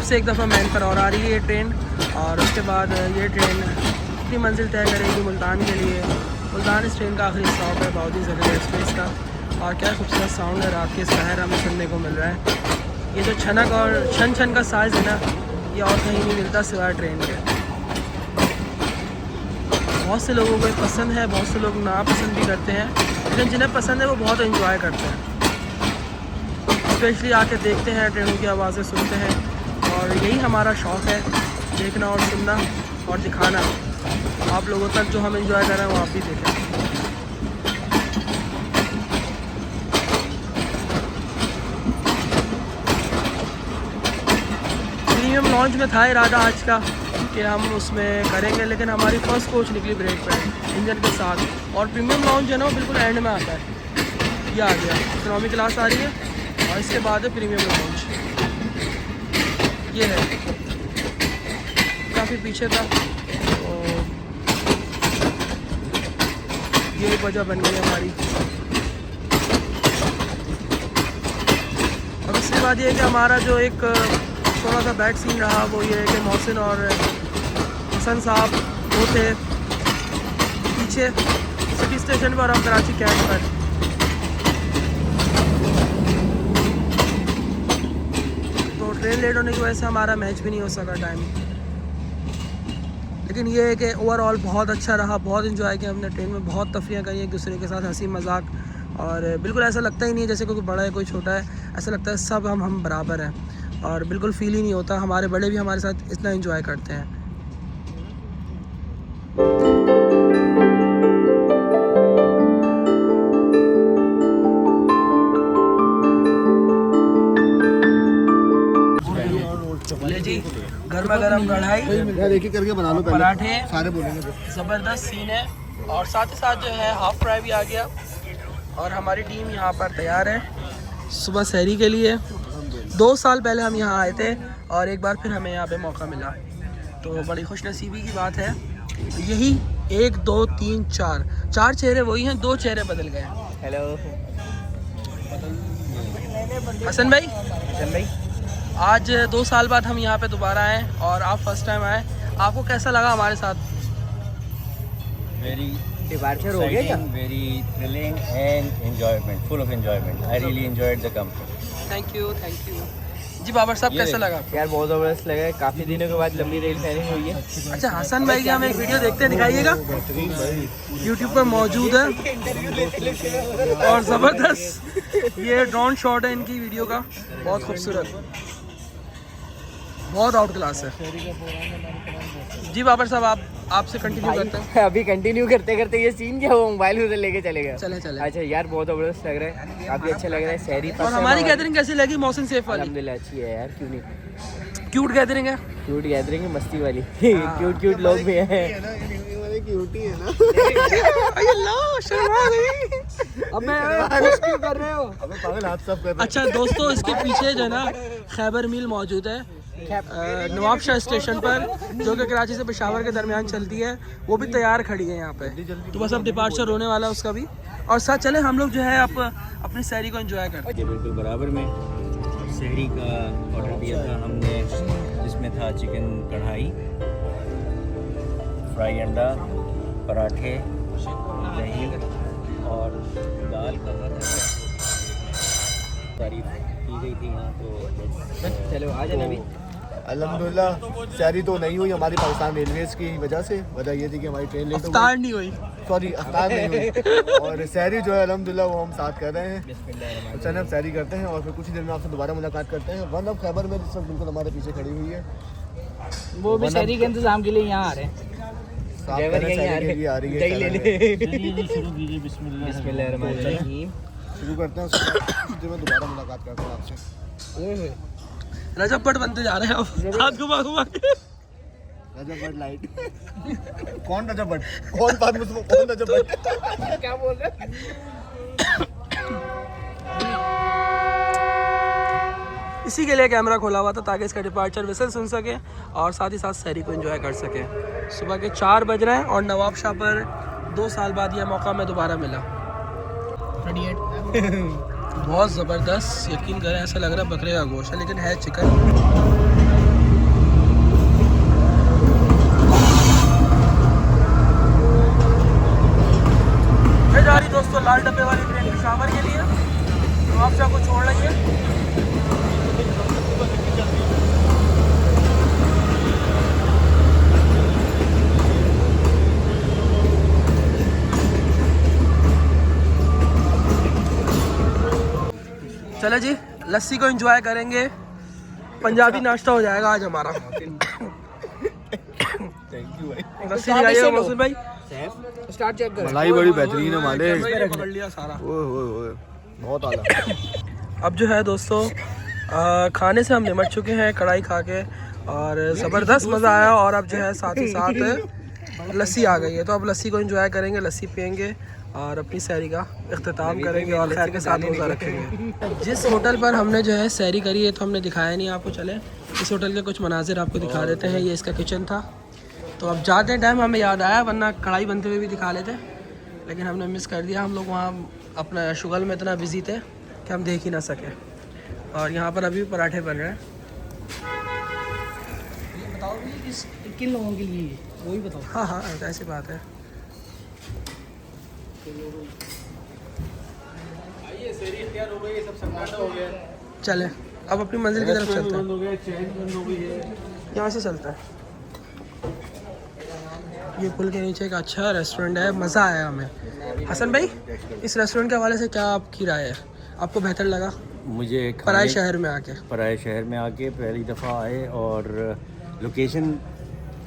से एक दफ़ा मैन पर और आ रही है ये ट्रेन और उसके बाद ये ट्रेन अपनी मंजिल तय करेगी मुल्तान के लिए। मुल्तान इस ट्रेन का आखिरी स्टॉप है बहाउद्दीन ज़कीर एक्सप्रेस का। और क्या खूबसूरत साउंड है रात के शहर हमें सुनने को मिल रहा है। ये जो छनक और छन छन का साइज़ है ना, ये और कहीं नहीं मिलता सिवाय ट्रेन के। बहुत से लोगों को ये पसंद है, बहुत से लोग नापसंद भी करते हैं, लेकिन जिन्हें पसंद है वो बहुत इन्जॉय करते हैं। स्पेशली आके देखते हैं, ट्रेनों की आवाज़ें सुनते हैं और यही हमारा शौक़ है, देखना और सुनना और दिखाना आप लोगों तक। जो हम एंजॉय कर रहे हैं वो आप भी देखें। प्रीमियम लॉन्च में था इरादा आज का कि हम उसमें करेंगे, लेकिन हमारी फ़र्स्ट कोच निकली ब्रेक पर इंजन के साथ। और प्रीमियम लॉन्च जो है ना वो बिल्कुल एंड में आता है। ये आ गया, इकोनॉमी क्लास आ रही है और इसके बाद है प्रीमियम लॉन्च। ये है, काफ़ी पीछे था तो ये एक वजह बन गई हमारी। और उसके बाद ये है कि हमारा जो एक थोड़ा सा बैड सीन रहा वो ये है कि मोहसिन और हसन साहब वो थे पीछे सिटी स्टेशन पर और हम कराची कैंट पर। तो ट्रेन लेट होने की वजह से हमारा मैच भी नहीं हो सका टाइम। लेकिन ये है कि ओवरऑल बहुत अच्छा रहा, बहुत इन्जॉय किया हमने ट्रेन में, बहुत तफरियाँ करी एक दूसरे के साथ, हंसी मजाक। और बिल्कुल ऐसा लगता ही नहीं है जैसे कोई बड़ा है कोई छोटा है, ऐसा लगता है सब हम बराबर हैं और बिल्कुल फील ही नहीं होता। हमारे बड़े भी हमारे साथ इतना इन्जॉय करते हैं। ले जी, गर्मा गर्म कढ़ाई, एक एक करके बना लो, पराठे, सारे बोलेंगे। ज़बरदस्त सीन है। और साथ ही साथ जो है हाफ़ फ्राई भी आ गया। और हमारी टीम यहाँ पर तैयार है सुबह सहरी के लिए। 2 साल पहले हम यहाँ आए थे और एक बार फिर हमें यहाँ पे मौका मिला, तो बड़ी खुशनसीबी की बात है। यही 1 2 3 4 चेहरे वही हैं, 2 चेहरे बदल गए। हेलो हसन भाई, भाई, आज 2 साल बाद हम यहाँ पे दोबारा आए और आप फर्स्ट टाइम आए, आपको कैसा लगा हमारे साथ? वेरी डिपार्चर हो गया क्या? Very thrilling and enjoyment, full of enjoyment. I really enjoyed the company. Thank you जी। बाबर साहब कैसा लगा? यार बहुत ज़बरदस्त लगा है, काफ़ी दिनों के बाद लंबी रेल फेयरिंग हुई है। अच्छा, हसन भाई की हम एक वीडियो देखते हैं, दिखाइएगा, यूट्यूब पर मौजूद है और ज़बरदस्त ये ड्रोन शॉट है इनकी वीडियो का, बहुत खूबसूरत, बहुत आउट क्लास है। जी बाबर साहब, आप आपसे कंटिन्यू करते हैं। अभी कंटिन्यू करते करते ये सीन क्या वो मोबाइल उधर लेके चले गए। चले अच्छा यार, बहुत ज़बरदस्त लग रहा है, काफ़ी अच्छा लग रहा है। शहरी और हमारी गैदरिंग कैसी लगी मोहसिन सैफ वाली? अल्हम्दुलिल्लाह अच्छी है यार, क्यों नहीं। क्यूट गैदरिंग है, क्यूट गैदरिंग है, मस्ती वाली क्यूट लोग भी हैं। क्यूटी है ना। अल्लाह शर्मा गई। अब मैं क्यों कर रहे हो? अबे पागल हाथ सब कर रहे अच्छा दोस्तों, इसके पीछे जो है ना खैबर मिल मौजूद है नवाबशाह स्टेशन पर, जो कि कराची से पेशावर के दरमियान चलती है। वो भी तैयार खड़ी है यहाँ पे, तो बस अब डिपार्चर होने वाला है उसका भी। और साथ चले हम लोग जो है अपनी सैरी को एंजॉय करते हैं। ये बिल्कुल बराबर में सहरी का ऑर्डर दिया था हमने, जिसमें था चिकन कढ़ाई, फ्राई अंडा, पराठे, दही और दाल का तारीफ की गई थी यहाँ। तो चलो आ जाना अभी। अल्हम्दुलिल्लाह सैरी तो नहीं हुई हमारी पाकिस्तान रेलवेज़ की वजह से। वजह ये थी कि हमारी ट्रेन लेट हो इफ्तार गई, नहीं हुई, सॉरी अफ्तार नहीं हुई। और सैरी जो है अल्हम्दुलिल्लाह वो हम साथ कर रहे हैं। तो चलिए अब सैरी करते हैं और फिर कुछ ही देर में आपसे दोबारा मुलाकात करते हैं। वन ऑफ खैबर में जिस वक्त बिल्कुल हमारे पीछे खड़ी हुई है, वो भी शहरी के इंतजाम के लिए यहाँ आ रहे हैं। साफ करने सैरी के लिए आ रही है। बिस्मिल्लाहिर्रहमानिर्रहीम। शुरू करते हैं, उसके बाद कुछ देर में दोबारा मुलाकात करते हैं आपसे। रजब पट बनते जा रहे हैं अब, हाथ घुमा घुमा के। रजब बट लाइट। कौन रजब बट? कौन बात में तुम? कौन रजब बट? क्या बोल रहे? इसी के लिए कैमरा खोला हुआ था ताकि इसका डिपार्चर विसल सुन सके और साथ ही साथ सैरी को एंजॉय कर सके। सुबह के 4 बज रहे हैं और नवाबशाह पर 2 साल बाद यह मौका में दोबारा मिला। बहुत ज़बरदस्त, यकीन करें ऐसा लग रहा है बकरे का गोश्त है लेकिन है चिकन। मैं जा रही दोस्तों लाल डब्बे वाली ट्रेन पेशावर के लिए, नवाबशाह को छोड़ रही है। चलो जी, लस्सी को एंजॉय करेंगे, पंजाबी नाश्ता हो जाएगा आज हमारा। थैंक यू भाई। लस्सी दिखाइएगा मौसम भाई। स्टार्ट चेक कर। मलाई बड़ी बेहतरीन है माले। पकड़ लिया सारा। ओए बहुत आला। अब जो है दोस्तों खाने से हम निमट चुके हैं कढ़ाई खा के और ज़बरदस्त मज़ा आया। और अब जो है साथ ही साथ लस्सी आ गई है, तो अब लस्सी को एंजॉय करेंगे, लस्सी पियेंगे और अपनी सैरी का इख्तिताम करेंगे और खैर के साथ रोज़ा रखेंगे। जिस होटल पर हमने जो है सैरी करी है तो हमने दिखाया नहीं आपको, चले इस होटल के कुछ मनाजिर आपको दिखा देते हैं। ये इसका किचन था, तो अब जाते टाइम हमें याद आया, वरना कढ़ाई बनते हुए भी दिखा लेते, लेकिन हमने मिस कर दिया। हम लोग वहाँ अपना शुगल में इतना बिजी थे कि हम देख ही ना सके। और यहाँ पर अभी पराठे बन रहे हैं। बताओ इस किन लोगों के लिए, वही बताओ। हाँ हाँ ऐसी बात है। चले अब अपनी मंजिल की तरफ चलते हैं। यहाँ से चलता है। ये पुल के नीचे एक अच्छा रेस्टोरेंट है, मज़ा आया हमें। हसन भाई, इस रेस्टोरेंट के हवाले से क्या आपकी राय है? आपको बेहतर लगा? मुझे पराए शहर में आके पहली दफ़ा आए और लोकेशन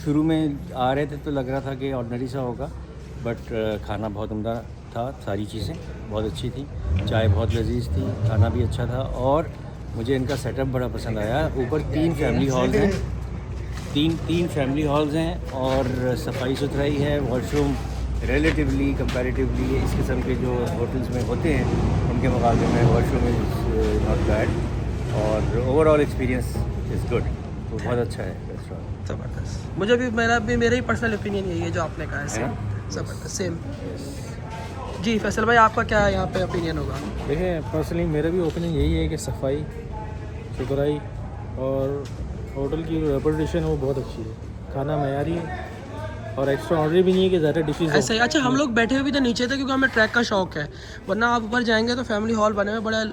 शुरू में आ रहे थे तो लग रहा था कि ऑर्डिनरी सा होगा, बट खाना बहुत उम्दा था, सारी चीज़ें बहुत अच्छी थी, चाय बहुत लजीज थी, खाना भी अच्छा था और मुझे इनका सेटअप बड़ा पसंद आया। ऊपर 3 फैमिली हॉल्स हैं, तीन फैमिली हॉल्स हैं और सफाई सुथराई है। वॉशरूम रिलेटिवली कंपैरेटिवली इस किस्म के जो होटल्स में होते हैं उनके मुकाबले में वॉशरूम इज़ नॉट बैड और ओवरऑल एक्सपीरियंस इज़ गुड। तो बहुत अच्छा है रेस्टोरेंट, ज़बरदस्त। मुझे भी मेरा ही पर्सनल ओपिनियन यही है जो आपने कहा है, सेम ज़बरदस्त सेम। जी फैसल भाई, आपका क्या यहाँ पे ओपिनियन होगा? देखिए पर्सनली मेरा भी ओपिनियन यही है कि सफाई सुथराई और होटल की रेपुटेशन है वो बहुत अच्छी है, खाना मयारी है और एक्स्ट्रा ऑर्डर भी नहीं है कि ज़्यादा डिशेज ऐसा ही। अच्छा हम लोग बैठे हुए भी तो नीचे थे क्योंकि हमें ट्रैक का शौक है, वरना आप ऊपर जाएंगे तो फैमिली हॉल बने हुए बड़े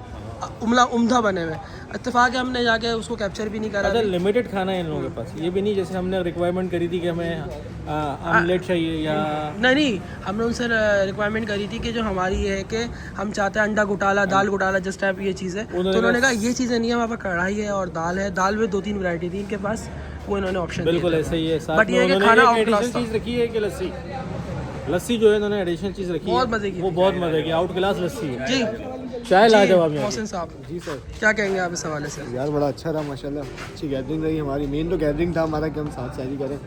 उम्दा बने हुए। इत्तेफाक है हमने जाके उसको कैप्चर भी नहीं करा। ज़्यादा लिमिटेड खाना है इन लोगों के पास, ये भी नहीं जैसे हमने रिक्वायरमेंट करी थी कि हमें आमलेट चाहिए या नहीं, हमने उनसे रिक्वायरमेंट करी थी कि जो हमारी ये है कि हम चाहते हैं अंडा घोटाला, दाल घोटाला, जिस टाइप ये चीज़ है, तो उन्होंने कहा ये चीज़ें नहीं है, हमारे पास कढ़ाई है और दाल है। दाल में 2-3 वैरायटी थी इनके पास, वो इन्होंने ऑप्शन बिल्कुल ऐसा ही है। बट ये कि खाना आउट क्लास था। चीज़ रखी है कि लस्सी जो है इन्होंने एडिशनल चीज़ रखी है, बहुत मज़े की, वो बहुत मज़े की आउट क्लास लस्सी है जी। चाय लाजवाब। मोहसिन साहब जी सर, क्या कहेंगे आप इस हवाले से? यार बड़ा अच्छा रहा माशाल्लाह, अच्छी गैदरिंग रही हमारी। मेन तो गैदरिंग था हमारा कि हम साथ सैरी करें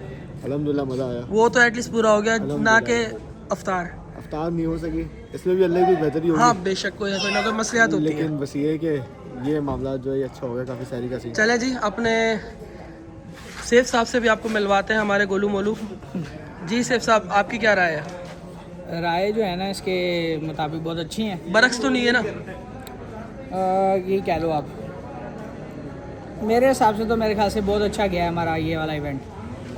अल्हम्दुलिल्लाह मज़ा आया। वो तो एटलीस्ट पूरा हो गया, ना कि अफ्तार। अफ्तार नहीं हो सकी, इसमें भी अल्लाह की बेहतरी होगी। हाँ बेशक, कोई ना कोई मसलियात होती है। लेकिन बस ये है कि ये मामला जो है ये अच्छा हो गया, काफ़ी सैरी का सीन। चले जी, अपने सेफ साहब से भी आपको मिलवाते हैं, हमारे गोलू मोलू। जी सेफ साहब, आपकी क्या राय है? राय जो है ना इसके मुताबिक बहुत अच्छी हैं। बरक्स तो नहीं है ना? ये कह लो आप। मेरे हिसाब से तो मेरे ख्याल से बहुत अच्छा गया है हमारा ये वाला इवेंट,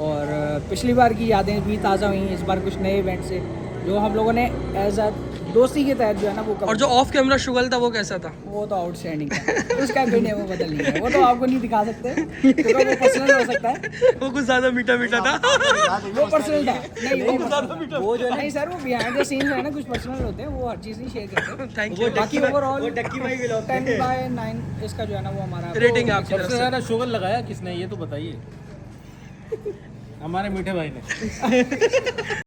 और पिछली बार की यादें भी ताज़ा हुई। इस बार कुछ नए इवेंट से जो हम लोगों ने एज अ दोस्ती के तहत जो है ना वो और जो ऑफ कैमरा शुगल था वो कैसा था? वो तो आउटस्टैंडिंग था। उसका कोई नहीं, वो बदल नहीं है, वो तो आपको नहीं दिखा सकते क्योंकि वो पर्सनल हो सकता है। वो कुछ ज़्यादा मीठा मीठा था। वो पर्सनल था। नहीं वो जो नहीं सर, वो बिहाइंड द सीन्स है ना, कुछ पर्सनल होते हैं, वो हर चीज़ नहीं शेयर करते। Thank you. बाकी ओवरऑल वो डक्की भाई भी 10/9 इसका जो है ना वो हमारा रेटिंग है आपकी तरफ सबसे से? ज़्यादा शुगर लगाया किसने, ये तो बताइए। हमारे मीठे भाई ने।